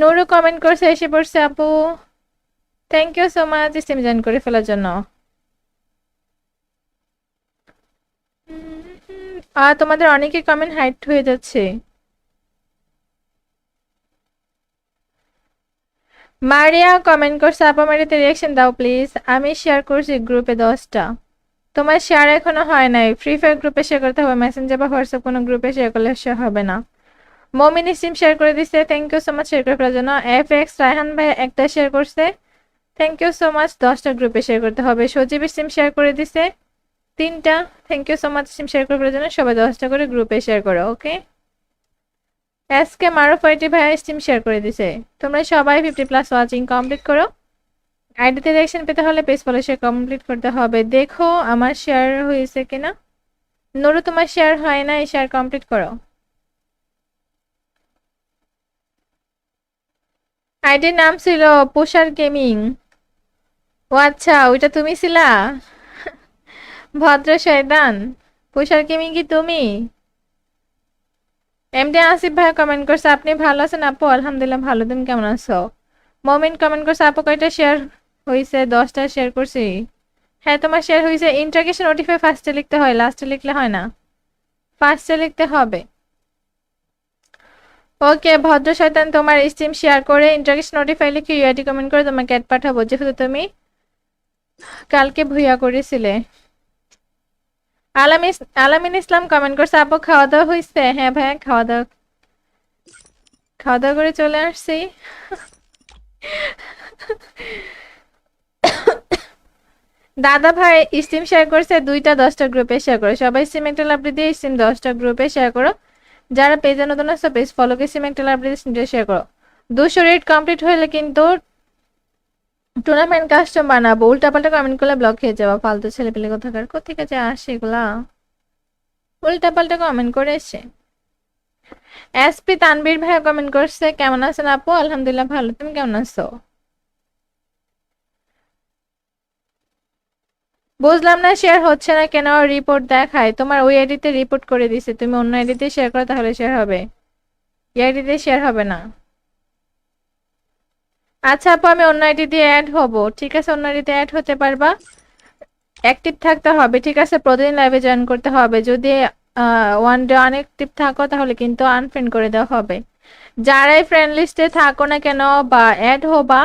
S1: নুরু কমেন্ট করছে এসে পড়ছে আপু, thank you so much stream join করে ফেলার জন্য। আর তোমাদের অনেকের কমেন্ট হাইড হয়ে যাচ্ছে। মারিয়া কমেন্ট করছে আপা মারিতে রিয়াকশন দাও প্লিজ, আমি শেয়ার করছি গ্রুপে 10টা। তোমার শেয়ার এখনো হয় নাই, ফ্রি ফায়ার গ্রুপে শেয়ার করতে হবে, মেসেঞ্জার বা হোয়াটসঅ্যাপ কোনো গ্রুপে শেয়ার করলে সে হবে না। মমিন স্ট্রিম শেয়ার করে দিচ্ছে, thank you so much share করে ফেলার জন্য। এফ এক্স রায়হান ভাই একটা শেয়ার করছে, থ্যাংক ইউ সো মাচ। 10টা গ্রুপে শেয়ার করতে হবে। সজীব স্ট্রিম শেয়ার করে দিছে 3টা, thank you so much stream share করে ফেলার জন্য। সবাই 10টা করে গ্রুপে শেয়ার করো। Okay S K Maruf IT ভাই স্ট্রিম শেয়ার করে দিছে। তোমরা সবাই 50+ ওয়াচিং কমপ্লিট করো। আইডিতে রিঅ্যাকশন পেতে হলে পেজ ফলো শেয়ার কমপ্লিট করতে হবে। দেখো আমার শেয়ার হয়েছে কিনা। নুরু তোমার শেয়ার হয় না, শেয়ার কমপ্লিট করো। আইডির নাম ছিল পোশার গেমিং। ও আচ্ছা ওইটা তুমি ছিলা? ভদ্র শয়তান, পোশার গেমিং কি তুমি? এমডি আসিফ ভাই কমেন্ট করছে আপনি ভালো আছেন আপু? আলহামদুলিল্লাহ ভালো, তুমি কেমন আছো? মমিন কমেন্ট করছে আপু কয়টা শেয়ার হয়েছে? 10টা শেয়ার করছি। হ্যাঁ তোমার শেয়ার হয়েছে। ইন্টারগেশন নোটিফাই ফার্স্টে লিখতে হয়, লাস্টে লিখলে হয় না, ফার্স্টে লিখতে হবে। ওকে ভদ্র শয়তান তোমার স্ট্রিম শেয়ার করে ইন্টারগেশন নোটিফাই লিখে ইউআইডি কমেন্ট করে তোমাকে অ্যাড পাঠাবো, যেহেতু তুমি কালকে ভুইয়া করেছিলে। আলামিন ইসলাম কমেন্ট করছে আপু খাওয়া দাওয়া হয়েছে? হ্যাঁ ভাইয়া খাওয়া দাওয়া করে চলে আসছি। দাদা ভাই স্টিম শেয়ার করছে 2টা 10টা গ্রুপে শেয়ার করো। সবাই স্টিম একটা লাভ দিয়ে স্টিম 10টা গ্রুপে শেয়ার করো। যারা পেজে নতুন আছে পেজ ফলো করে স্টিম একটা লাভ দিয়ে স্টিমটা শেয়ার করো। 200 রেট কমপ্লিট হলে কিন্তু টুর্নামেন্ট কাস্টম বানাবো। উল্টাপাল্টা কমেন্ট করলে ব্লক হয়ে যাবো। ফালতু ছেলে পেলে কোথাকার কোথেকে যে আসে এগুলা, উল্টাপাল্টা কমেন্ট করে এসে। এসপি তানবীর ভাই কমেন্ট করছে কেমন আছেন আপু? আলহামদুলিল্লাহ ভালো, তুমি কেমন আছো? বুঝলাম না শেয়ার হচ্ছে না কেন? রিপোর্ট দেখায় তোমার ওই আইডিতে রিপোর্ট করে দিছে, তুমি অন্য আইডিতে শেয়ার করো তাহলে শেয়ার হবে, এই আইডিতে শেয়ার হবে না। আচ্ছা আপু আমি অন্য আইডি দিয়ে অ্যাড হব, ঠিক আছে? অন্য আইডিতে অ্যাড হতে পারবা, অ্যাক্টিভ থাকতে হবে, ঠিক আছে? প্রতিদিন লাইভে জয়েন করতে হবে। যদি ওয়ান ডে আনঅ্যাক্টিভ থাকো তাহলে কিন্তু আনফ্রেন্ড করে দেওয়া হবে। যারাই ফ্রেন্ড লিস্টে থাকো না কেন বা অ্যাড হবা,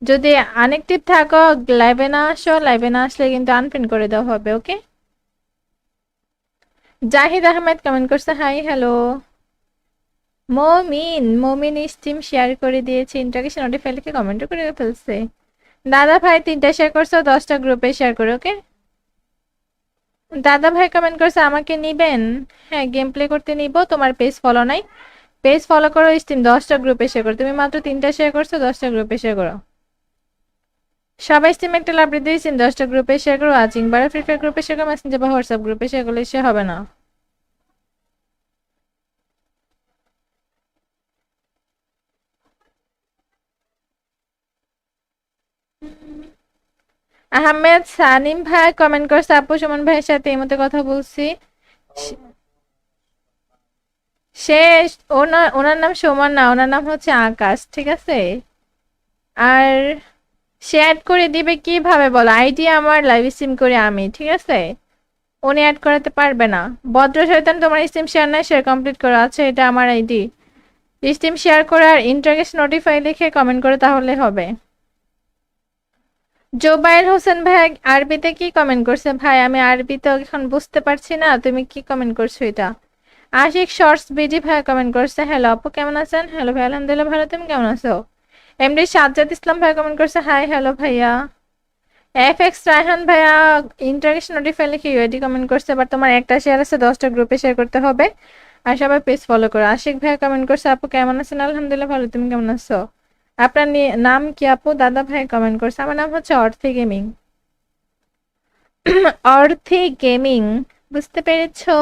S1: যদি আনঅ্যাক্টিভ থাকো লাইভে না আসো, লাইভে না আসলে কিন্তু আনফ্রেন্ড করে দেওয়া হবে, ওকে? জাহিদ আহমেদ কমেন্ট করছে হাই হ্যালো। মমিন স্টিম শেয়ার করে দিয়েছে, ইন্টারেকশন নোটিফাই লিখে কমেন্টও করে ফেলছে। দাদা ভাই 3টা শেয়ার করছো, 10টা গ্রুপে শেয়ার করো, ওকে? দাদা ভাই কমেন্ট করছে আমাকে নিবেন। হ্যাঁ গেম প্লে করতে নিব, তোমার পেজ ফলো নাই, পেজ ফলো করো, স্টিম 10টা গ্রুপে শেয়ার করো। তুমি মাত্র 3টা শেয়ার করছো, 10টা গ্রুপে শেয়ার করো। সবাই স্টিম একটা লাভ দিয়ে স্টিম 10টা গ্রুপে শেয়ার করো। আজিং বারে ফ্রি ফায়ার গ্রুপে শেয়ার করো, মেসেঞ্জার বা হোয়াটসঅ্যাপ গ্রুপে শেয়ার করলে সে হবে না। আহমেদ সানিম ভাই কমেন্ট করছে আপু সুমন ভাইয়ের সাথে এই মতে কথা বলছি। সে ওনার নাম সুমন না, ওনার নাম হচ্ছে আকাশ, ঠিক আছে? আর সে অ্যাড করে দিবে কিভাবে বলো? আইডি আমার লাইভ স্ট্রিম করে আমি, ঠিক আছে? উনি অ্যাড করাতে পারবে না। ভদ্র শয়তান তোমার স্ট্রিম শেয়ার নাই, শেয়ার কমপ্লিট করা আছে, এটা আমার আইডি। স্ট্রিম শেয়ার করে আর ইন্টারেস্ট নোটিফাই লিখে কমেন্ট করে তাহলে হবে। জোবায়ের হোসেন ভাই আরবিতে কি কমেন্ট করছে? ভাই আমি আরবিতে এখন বুঝতে পারছি না, তুমি কি কমেন্ট করছো এটা? আশিক শর্টস বিডি ভাই কমেন্ট করছে হ্যালো আপু কেমন আছেন? হ্যালো ভাই আলহামদুলিল্লাহ ভালো, তুমি কেমন আছো? এমডি সাজ্জাদ ইসলাম ভাই কমেন্ট করছে হাই হ্যালো ভাইয়া। এফ এক্স রায়হান ভাইয়া ইন্টারেকশন নোটিফাই লিখে ইউআইডি কমেন্ট করছে, বাট তোমার একটা শেয়ার আছে, 10টা গ্রুপে শেয়ার করতে হবে আর সবাই পেজ ফলো করো। আশিক ভাইয়া কমেন্ট করছে আপু কেমন আছেন? আলহামদুলিল্লাহ ভালো, তুমি কেমন আছো? আপনার নাম কি আপু? দাদা ভাই কমেন্ট করছে আমার নাম হচ্ছে অর্থি গেমিং। অর্থি গেমিং, বুঝতে পেরেছো?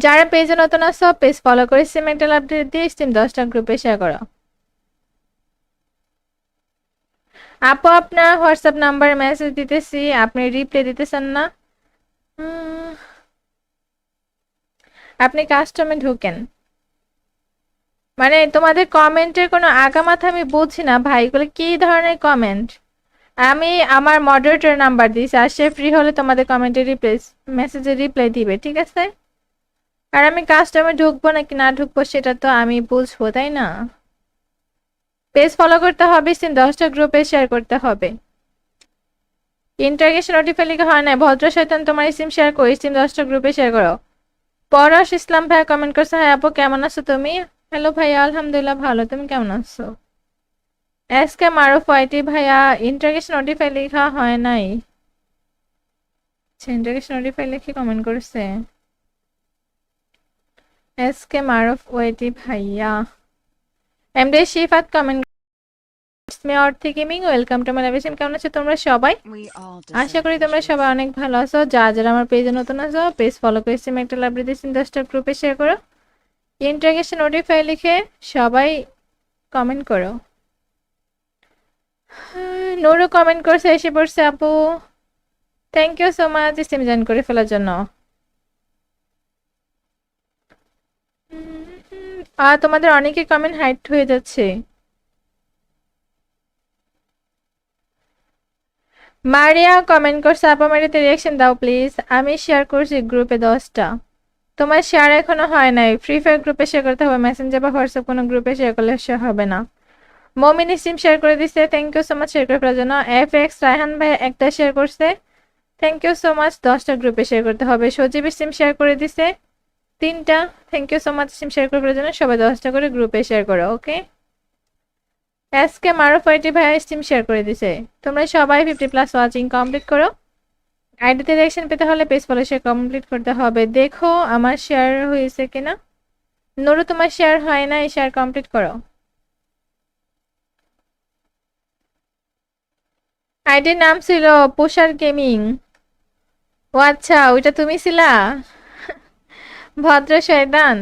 S1: যারা পেজে নতুন আছো পেজ ফলো করে সিমেন্টাল আপডেট দিয়ে স্টিম 10টা গ্রুপে শেয়ার করো। আপু আপনার হোয়াটসঅ্যাপ নাম্বার মেসেজ দিতেছি, আপনি রিপ্লাই দিতেছেন না। আপনি কাস্টমে ঢুকেন। মানে তোমাদের কমেন্টের কোনো আগামাথা আমি বুঝি না ভাই, এগুলো কি ধরনের কমেন্ট? আমি আমার মডারেটর নাম্বার দিয়েছি, আর সে ফ্রি হলে তোমাদের কমেন্টে রিপ্লাই মেসেজে রিপ্লাই দিবে, ঠিক আছে? আর আমি কাস্টমে ঢুকবো নাকি না ঢুকবো সেটা তো আমি বুঝবো, তাই না? পেজ ফলো করতে হবে, স্টিম 10টা গ্রুপে শেয়ার করতে হবে। ইন্টারগেশন নোটিফাই লিখে হয় না। ভদ্র শয়তান তোমার স্টিম শেয়ার করো, স্টিম 10টা গ্রুপে শেয়ার করো। পরশ ইসলাম ভাইয়া কমেন্ট করছে হ্যাঁ আপু কেমন আছো তুমি? হ্যালো ভাইয়া আলহামদুলিল্লাহ ভালো, তুমি কেমন আছো? এস কে মারুফ ওয়াইটি ভাইয়া ইন্টারগেশন নোটিফাই লেখা হয় নাই, ইন্টারগেশন নোটিফাই লিখে কমেন্ট করছে এস কে মারুফ ওয়াইটি ভাইয়া। এমডি শিফাত কমেন্ট অর্থে gaming welcome to my live stream. কেমন আছো তোমরা সবাই? আশা করি তোমরা সবাই অনেক ভালো আছো। যারা আমার পেজে নতুন আছো পেজ ফলো করে স্ট্রিম একটা লাভ দিয়ে 10টা গ্রুপে শেয়ার করো। ইন্টারগেশন নোটিফাই লিখে সবাই কমেন্ট করো। নুরু কমেন্ট করছে এসে পড়ছে আপু, thank you so much stream join করে ফেলার জন্য। তোমাদের অনেকের কমেন্ট হাইড হয়ে যাচ্ছে। মারিয়া কমেন্ট করছে আপু মারিতে রিয়াকশন দাও প্লিজ, আমি শেয়ার করছি গ্রুপে 10টা, তোমার শেয়ার এখনো হয় নাই, ফ্রি ফায়ার গ্রুপে শেয়ার করতে হবে, মেসেঞ্জার বা হোয়াটসঅ্যাপ কোনো গ্রুপে শেয়ার করলে শেয়ার হবে না। মমিন স্ট্রিম শেয়ার করে দিচ্ছে, thank you so much share করে ফেলার জন্য। এফ এক্স রায়হান ভাই একটা শেয়ার করছে, থ্যাংক ইউ সো মাচ, 10টা গ্রুপে শেয়ার করতে হবে। সজীব স্ট্রিম শেয়ার করে দিছে 3টা, thank you so much stream share করে ফেলার জন্য। সবাই 10টা করে গ্রুপে শেয়ার করো, ওকে? এসকে মারুফ আইটি ভাই স্টিম শেয়ার করে দিছে। তোমরা সবাই 50+ ওয়াচিং কমপ্লিট করো। আইডিতে রিঅ্যাকশন পেতে হলে পেজ ফলো শেয়ার কমপ্লিট করতে হবে। দেখো আমার শেয়ার হয়েছে কিনা। নুরু তোমার শেয়ার হয় না, শেয়ার কমপ্লিট করো। আইডির নাম ছিল পোশার গেমিং। ও আচ্ছা, ওইটা তুমি ছিলা? ভদ্র শয়তান,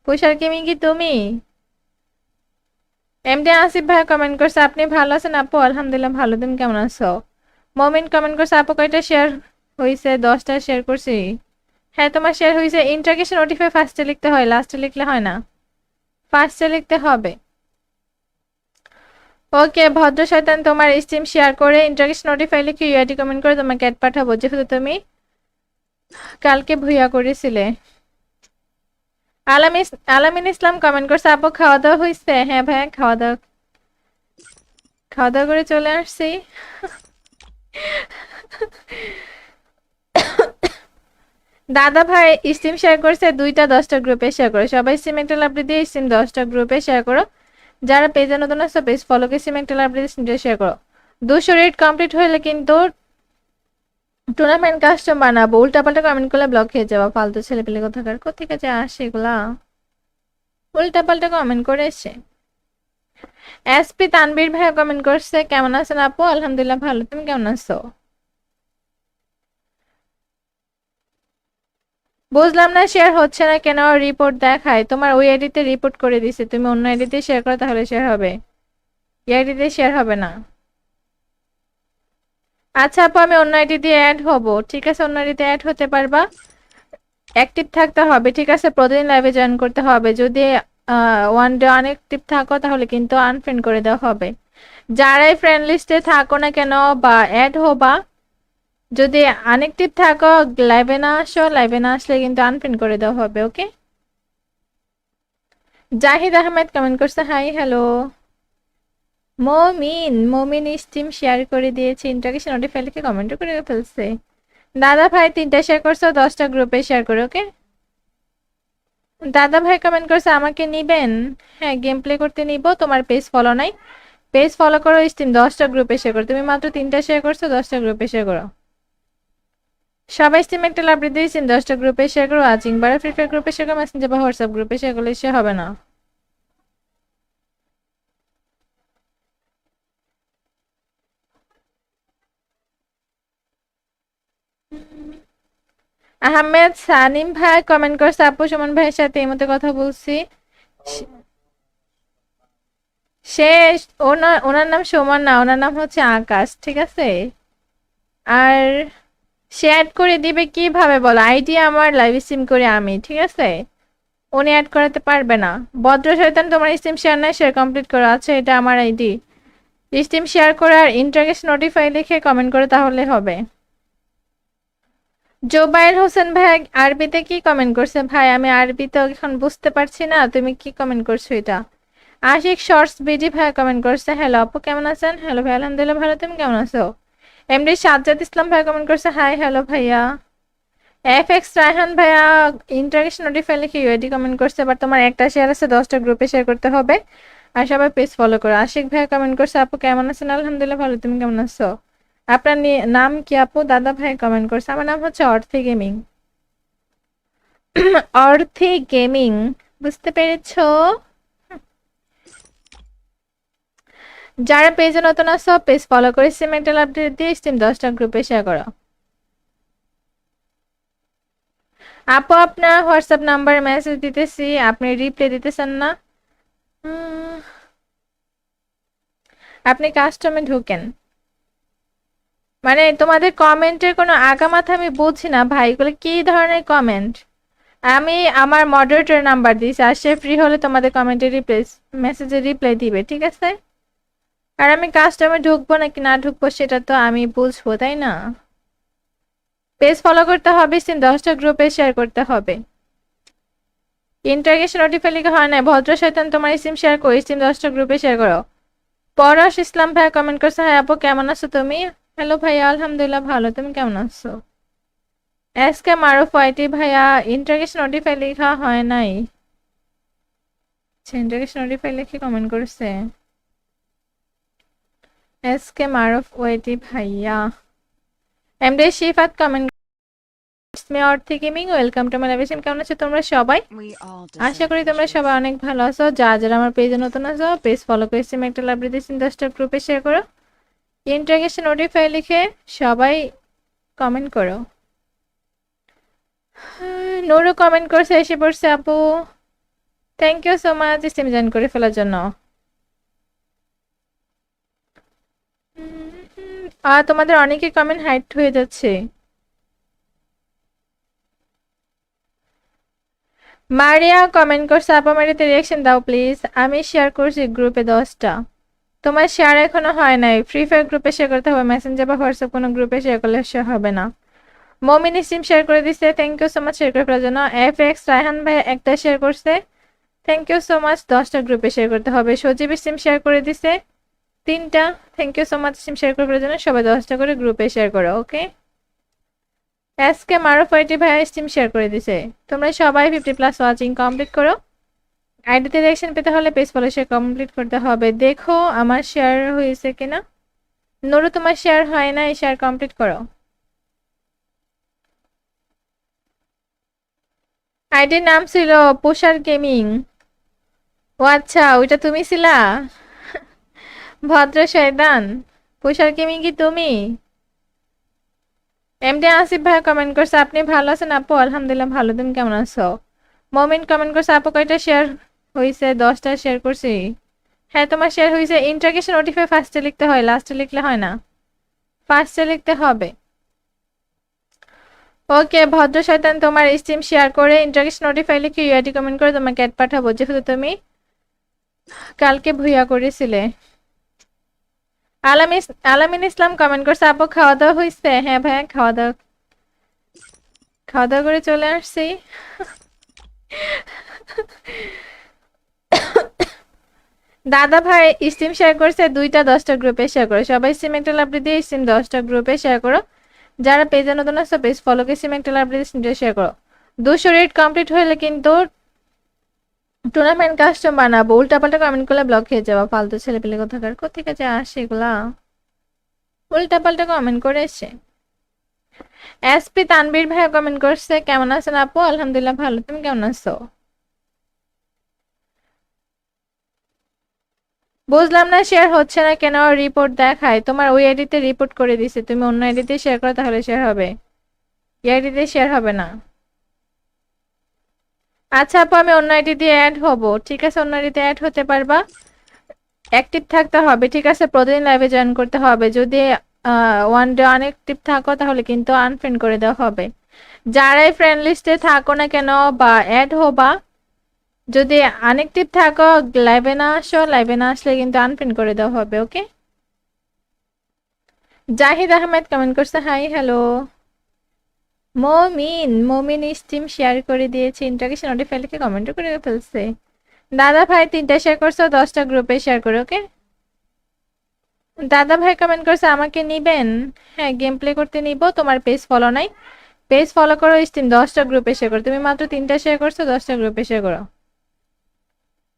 S1: পোশার গেমিং কি তুমি? এমডি আসিফ ভাই কমেন্ট করছে আপনি ভালো আছেন আপু? আলহামদুলিল্লাহ ভালো, তুমি কেমন আছো? মমিন কমেন্ট করছে আপু কয়টা শেয়ার হয়েছে? 10টা শেয়ার করছি। হ্যাঁ তোমার শেয়ার হয়েছে। ইন্টারগেশন নোটিফাই ফার্স্টে লিখতে হয়, লাস্টে লিখলে হয় না, ফার্স্টে লিখতে হবে। ওকে ভদ্র শয়তান, তোমার স্টিম শেয়ার করে ইন্টারগেশন নোটিফাই লিখে ইউআইডি কমেন্ট করে তোমাকে অ্যাড পাঠাবো, যেহেতু তুমি কালকে ভুইয়া করেছিলে। আলামিন ইসলাম কমেন্ট করছে আপু খাওয়া দাওয়া হয়েছে? হ্যাঁ ভাই, খাওয়া দাওয়া করে চলে আসছি। দাদা ভাই স্টিম শেয়ার করছে 2টা 10টা গ্রুপে শেয়ার করো। সবাই স্টিম একটা লাভ দিয়ে স্টিম 10টা গ্রুপে শেয়ার করো। যারা পেজে নতুন আসছো পেজ ফলোকে স্টিম একটা লাভ দিয়ে শেয়ার করো। 200 রেট কমপ্লিট হলে কিন্তু টুর্নামেন্ট কাস্টম বানাবো। উল্টাপাল্টা কমেন্ট করলে ব্লক হয়ে যাবো। ফালতু ছেলে পেলে কোথাকার, কোথেকে যে আসে এগুলা, উল্টাপাল্টা কমেন্ট করে এসে। এসপি তানবীর ভাই কমেন্ট করছে কেমন আছেন আপু? আলহামদুলিল্লাহ ভালো, তুমি কেমন আছো? বুঝলাম না শেয়ার হচ্ছে না কেন? রিপোর্ট দেখায় তোমার ওই আইডিতে রিপোর্ট করে দিছে, তুমি অন্য আইডিতে শেয়ার করো তাহলে শেয়ার হবে, এই আইডিতে শেয়ার হবে না। আচ্ছা আপু আমি অন্য আইডি দিয়ে অ্যাড হব, ঠিক আছে? অন্য আইডিতে অ্যাড হতে পারবা, অ্যাক্টিভ থাকতে হবে, ঠিক আছে? প্রতিদিন লাইভে জয়েন করতে হবে। যদি ওয়ান ডে আনঅ্যাক্টিভ থাকো তাহলে কিন্তু আনফ্রেন্ড করে দেওয়া হবে। যারাই ফ্রেন্ড লিস্টে থাকো না কেন বা অ্যাড হবা, যদি আনঅ্যাক্টিভ থাকো লাইভে না আসো, লাইভে না আসলে কিন্তু আনফ্রেন্ড করে দেওয়া হবে। ওকে। জাহিদ আহমেদ কমেন্ট করছে হাই হ্যালো। মমিন স্টিম শেয়ার করে দিয়েছে, ইন্টারগেশন নোটিফাই লিখে কমেন্ট করে ফেলছে। দাদা ভাই 3টা শেয়ার করছো, 10টা গ্রুপে শেয়ার করে। ওকে। দাদা ভাই কমেন্ট করছে আমাকে নিবেন? হ্যাঁ গেম প্লে করতে নিব। তোমার পেজ ফলো নাই, পেজ ফলো করো, স্টিম 10টা গ্রুপে শেয়ার করো। তুমি মাত্র 3টা শেয়ার করছো, 10টা গ্রুপে শেয়ার করো। সবাই স্টিম একটা লাভ দিয়ে স্টিম 10টা গ্রুপে শেয়ার করো। ওয়াচিং বারে ফ্রি ফায়ার গ্রুপে শেয়ার করো, মেসেঞ্জার বা হোয়াটসঅ্যাপ গ্রুপে শেয়ার করলে সে হবে না। আহমেদ সানিম ভাই কমেন্ট করছে আপু সুমন ভাইয়ের সাথে এই মতো কথা বলছি। সে ওনার নাম সুমন না, ওনার নাম হচ্ছে আকাশ, ঠিক আছে? আর সে অ্যাড করে দিবে কিভাবে বলো? আইডি আমার লাইভ স্ট্রিম করে আমি, ঠিক আছে? উনি অ্যাড করাতে পারবে না। ভদ্র শয়তান তোমার স্ট্রিম শেয়ার নাই, শেয়ার কমপ্লিট করো। আচ্ছা এটা আমার আইডি, স্ট্রিম শেয়ার করে আর ইন্টারগেশন নোটিফাই লিখে কমেন্ট করে তাহলে হবে। জোবাইর হোসেন ভাই আরবিতে কি কমেন্ট করছে? ভাই আমি আরবি তো এখন বুঝতে পারছি না, তুমি কি কমেন্ট করছো এটা? আশিক শর্টস বিডি ভাই কমেন্ট করছে হ্যালো আপু কেমন আছেন? হ্যালো ভাই আলহামদুলিল্লাহ ভালো, তুমি কেমন আছো? এমডি সাজ্জাদ ইসলাম ভাই কমেন্ট করছে হাই হ্যালো ভাইয়া। এফ এক্স রায়হান ভাইয়া ইন্টারগেশন নোটিফাই লিখে ইউআইডি কমেন্ট করছে, বাট তোমার একটা শেয়ার আছে, 10টা গ্রুপে শেয়ার করতে হবে। আর সবাই পেজ ফলো করো। আশিক ভাইয়া কমেন্ট করছে আপু কেমন আছেন? আলহামদুলিল্লাহ ভালো, তুমি কেমন আছো? আপনার নাম কি আপু? দাদা ভাই কমেন্ট করছে আমার নাম হচ্ছে অর্থি গেমিং। অর্থি গেমিং, বুঝতে পেরেছো? যারা পেজে নতুন আসো পেজ ফলো করে সিমেন্টাল আপডেট দিয়ে স্টিম 10টা গ্রুপে শেয়ার করো। আপু আপনার হোয়াটসঅ্যাপ নাম্বার মেসেজ দিতেছি, আপনি রিপ্লাই দিতেছেন না। আপনি কাস্টমে ঢুকেন। মানে তোমাদের কমেন্টের কোনো আগামাথা আমি বুঝি না ভাই, এগুলো কি ধরনের কমেন্ট? আমি আমার মডারেটর নাম্বার দিয়েছি, আর সে ফ্রি হলে তোমাদের কমেন্টে রিপ্লাই মেসেজে রিপ্লাই দিবে, ঠিক আছে? আর আমি কাস্টমে ঢুকবো নাকি না ঢুকবো সেটা তো আমি বুঝবো, তাই না? পেজ ফলো করতে হবে, স্টিম 10টা গ্রুপে শেয়ার করতে হবে। ইন্টারগেশন নোটিফাই লিখে হয় না। ভদ্র শয়তান তোমার স্টিম শেয়ার করো, স্টিম 10টা গ্রুপে শেয়ার করো। পরশ ইসলাম ভাই কমেন্ট করছে হ্যাঁ আপু কেমন আছো তুমি? হ্যালো ভাইয়া আলহামদুলিল্লাহ ভালো, তুমি কেমন আছো? এসকে মারুফ আইটি ভাইয়া ইন্টারগেশন নোটিফাই লেখা হয় নাই। ইন্টারগেশন নোটিফাই লিখে কমেন্ট করছে। এসকে মারুফ ওয়েটি ভাইয়া, এমডি শিফাত কমেন্ট মি অর্থে gaming, welcome to my live stream. কেমন আছো তোমরা সবাই? আশা করি তোমরা সবাই অনেক ভালো আছো। যারা আমার পেজে নতুন আছো পেজ ফলো করে স্ট্রিম একটা লাভ দিতে 10টা গ্রুপে শেয়ার করো, ইন্টারগেশন নোটিফাই লিখে সবাই কমেন্ট করো। নুরু কমেন্ট করছে, এসে পড়ছে আপু, thank you so much stream join করে ফেলার জন্য। তোমাদের অনেকের কমেন্ট হাইড হয়ে যাচ্ছে। মারিয়া কমেন্ট করছে, আপা মারিতে রিয়াকশন দাও প্লিজ। আমি শেয়ার করছি গ্রুপে 10টা। তোমার শেয়ার এখনো হয় নাই, ফ্রি ফায়ার গ্রুপে শেয়ার করতে হবে, মেসেঞ্জার বা হোয়াটসঅ্যাপ কোনো গ্রুপে শেয়ার করলে হবে না। মমিন স্ট্রিম শেয়ার করে দিচ্ছে, thank you so much share করে ফেলার জন্য। এফ এক্স রায়হান ভাই একটা শেয়ার করছে, থ্যাংক ইউ সো মাচ। 10টা গ্রুপে শেয়ার করতে হবে। সজীব স্ট্রিম শেয়ার করে দিছে 3টা, thank you so much stream share করে ফেলার জন্য। সবাই 10টা করে গ্রুপে শেয়ার করো, ওকে। এসকে মারুফ ওয়েটি ভাই স্ট্রিম শেয়ার করে দিছে। তোমরা সবাই 50+ ওয়াচিং কমপ্লিট করো। আইডিতে রিঅ্যাকশন পেতে হলে পেজ ফলো শেয়ার কমপ্লিট করতে হবে। দেখো আমার শেয়ার হয়েছে কিনা। নুরু তোমার শেয়ার হয় না, শেয়ার কমপ্লিট করো। আইডির নাম ছিল পোশার গেমিং। ও আচ্ছা, ওইটা তুমি ছিলা? ভদ্র শয়তান, পোশার গেমিং কি তুমি? এমডি আসিফ ভাই কমেন্ট করছে, আপনি ভালো আছেন আপু? আলহামদুলিল্লাহ ভালো, তুমি কেমন আছো? মমিন কমেন্ট করছে, আপু কয়টা শেয়ার হয়েছে? 10টা শেয়ার করছি। হ্যাঁ তোমার শেয়ার হয়েছে। ইন্টারগেশন নোটিফাই ফার্স্টে লিখতে হয়, লাস্টে লিখলে হয় না, ফার্স্টে লিখতে হবে। ওকে ভদ্র শয়তান, তোমার স্ট্রিম শেয়ার করে ইন্টারগেশন নোটিফাই লিখে ইউআইডি কমেন্ট করে তোমাকে অ্যাড পাঠাবো, যেহেতু তুমি কালকে ভুইয়া করেছিলে। আলামিন ইসলাম কমেন্ট করছে, আপু খাওয়া দাওয়া হয়েছে? হ্যাঁ ভাইয়া, খাওয়া দাওয়া করে চলে আসছি। দাদা ভাই স্ট্রিম শেয়ার করছে 2টা, 10টা গ্রুপে শেয়ার করো। সবাই স্ট্রিম একটা লাভ দিয়ে স্ট্রিম 10টা গ্রুপে শেয়ার করো। যারা পেজে নতুন আসছো পেজ ফলো করে স্ট্রিম একটা লাভ দিয়ে স্ট্রিমটা শেয়ার করো। 200 রেট কমপ্লিট হলে কিন্তু টুর্নামেন্ট কাস্টম বানাবো। উল্টাপাল্টা কমেন্ট করলে ব্লক খেয়ে যাবো। ফালতু ছেলে পেলে কোথাকার, কোথেকে যে আসে এগুলা, উল্টাপাল্টা কমেন্ট করে এসে। এসপি তানবীর ভাই কমেন্ট করছে, কেমন আছেন আপু? আলহামদুলিল্লাহ ভালো, তুমি কেমন আছো? বুঝলাম না শেয়ার হচ্ছে না কেন, রিপোর্ট দেখায়। তোমার ওই আইডিতে রিপোর্ট করে দিছে, তুমি অন্য আইডিতে শেয়ার করো তাহলে শেয়ার হবে, এই আইডিতে শেয়ার হবে না। আচ্ছা আপু, আমি অন্য আইডি দিয়ে অ্যাড হব, ঠিক আছে? অন্য আইডিতে অ্যাড হতে পারবা, অ্যাক্টিভ থাকতে হবে, ঠিক আছে? প্রতিদিন লাইভে জয়েন করতে হবে। যদি ওয়ান ডে আনঅ্যাক্টিভ থাকো তাহলে কিন্তু আনফ্রেন্ড করে দেওয়া হবে। যারাই ফ্রেন্ড লিস্টে থাকো না কেন বা অ্যাড হবা, যদি আনঅ্যাক্টিভ থাকো, লাইভে না আসো, লাইভে না আসলে কিন্তু আনফ্রেন্ড করে দেওয়া হবে, ওকে। জাহিদ আহমেদ কমেন্ট করছে, হাই হ্যালো। মমিন স্ট্রিম শেয়ার করে দিয়েছে, ইন্টারগেশন নোটিফাই লিখে কমেন্ট করে ফেলছে। দাদা ভাই 3টা শেয়ার করছো, 10টা গ্রুপে শেয়ার করো, ওকে। দাদা ভাই কমেন্ট করছে, আমাকে নিবেন? হ্যাঁ গেম প্লে করতে নিব। তোমার পেজ ফলো নাই, পেজ ফলো করো, স্ট্রিম 10টা গ্রুপে শেয়ার করো। তুমি মাত্র 3টা শেয়ার করছো, 10টা গ্রুপে শেয়ার করো।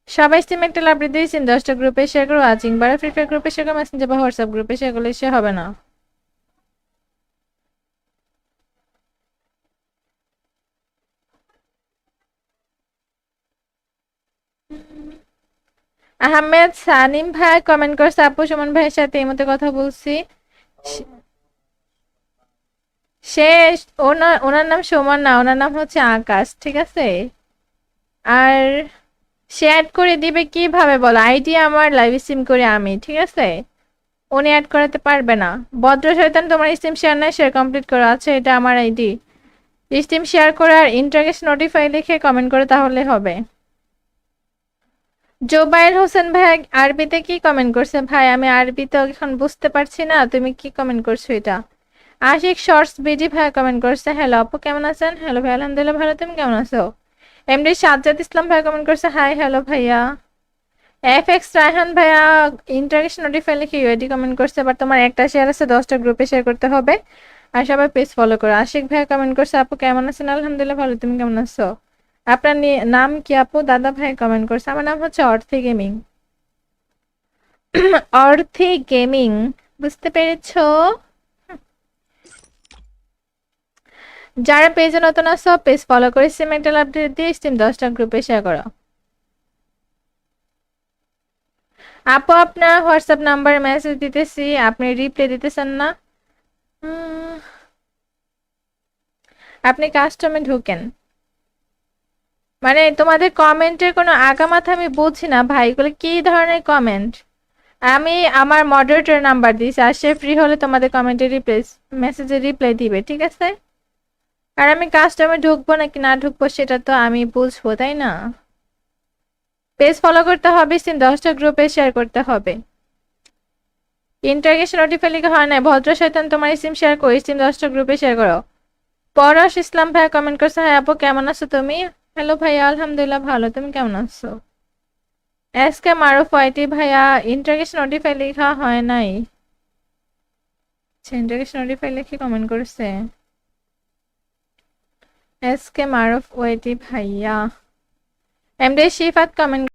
S1: সবাই স্ট্রিম একটা লাভ দিয়েছেন, 10টা গ্রুপে শেয়ার করো। ওয়াচিং বারে ফ্রি ফায়ার গ্রুপে শেয়ার করো, মেসেঞ্জার বা হোয়াটসঅ্যাপ গ্রুপে শেয়ার করলে সে হবে না। আহমেদ সানিম ভাই কমেন্ট করছে, আপু সুমন ভাইয়ের সাথে এই মতো কথা বলছি। সে ওনার নাম সুমন না, ওনার নাম হচ্ছে আকাশ, ঠিক আছে? আর সে অ্যাড করে দিবে কিভাবে বলো? আইডি আমার, লাইভ স্ট্রিম করে আমি, ঠিক আছে? উনি অ্যাড করাতে পারবে না। ভদ্র শয়তান, তোমার স্ট্রিম শেয়ার নাই, শেয়ার কমপ্লিট করো। আচ্ছা এটা আমার আইডি, স্ট্রিম শেয়ার করে আর ইন্টারগেশন নোটিফাই লিখে কমেন্ট করে তাহলে হবে। জোবাইর হোসেন ভাই আরবিতে কি কমেন্ট করছে? ভাই আমি আরবি তো এখন বুঝতে পারছি না, তুমি কি কমেন্ট করছো এটা? আশিক শর্টস বিডি ভাই কমেন্ট করছে, হ্যালো আপু কেমন আছেন? হ্যালো ভাই, আলহামদুলিল্লাহ ভালো, তুমি কেমন আছো? এমডি সাজ্জাদ ইসলাম ভাই কমেন্ট করছে, হাই হ্যালো ভাইয়া। এফ এক্স রায়হান ভাইয়া ইন্টারগেশন নোটিফাই লিখে ইউআইডি কমেন্ট করছে, বাট তোমার একটা শেয়ার আছে, 10টা গ্রুপে শেয়ার করতে হবে। আর সবাই পেজ ফলো করো। আশিক ভাইয়া কমেন্ট করছে, আপু কেমন আছেন? আলহামদুলিল্লাহ ভালো, তুমি কেমন আছো? আপনার নাম কি আপু? দাদা ভাই কমেন্ট করছে, আমার নাম হচ্ছে অর্থে গেমিং। অর্থে গেমিং, বুঝতে পেরেছো? যারা পেজে নতুন আসো পেজ ফলো করে স্টিম একটা আপডেট দিয়ে স্টিম 10টা গ্রুপে শেয়ার করো। আপু আপনার হোয়াটসঅ্যাপ নাম্বারে মেসেজ দিতেছি, আপনি রিপ্লাই দিতেছেন না। উম, আপনি কাস্টমে ঢুকেন। মানে তোমাদের কমেন্টের কোনো আগামাথা আমি বুঝি না ভাই, এগুলো কি ধরনের কমেন্ট? আমি আমার মডারেটর নাম্বার দিয়েছি, আর সে ফ্রি হলে তোমাদের কমেন্টে রিপ্লাই মেসেজে রিপ্লাই দিবে, ঠিক আছে? আর আমি কাস্টমে ঢুকবো নাকি না ঢুকবো সেটা তো আমি বুঝবো, তাই না? পেজ ফলো করতে হবে, সিম 10টা গ্রুপে শেয়ার করতে হবে। ইন্টারগেশন নোটিফাই লিখে হয় না, ভদ্র শয়তান তোমার সিম শেয়ার করি, সিম 10টা গ্রুপে শেয়ার করো। পরশ ইসলাম ভাইয়া কমেন্ট করছে, হ্যাঁ আপু কেমন আছো তুমি? হ্যালো ভাইয়া, আলহামদুলিল্লাহ ভালো, তুমি কেমন আছো? এসকে মারুফ ওয়াইটি ভাইয়া ইন্টারগেশন নোটিফাই লেখা হয় নাই। আচ্ছা, ইন্টারগেশন নোটিফাই লিখে কমেন্ট করছে এসকে মারুফ ওয়াইটি ভাইয়া। MD Shifat comment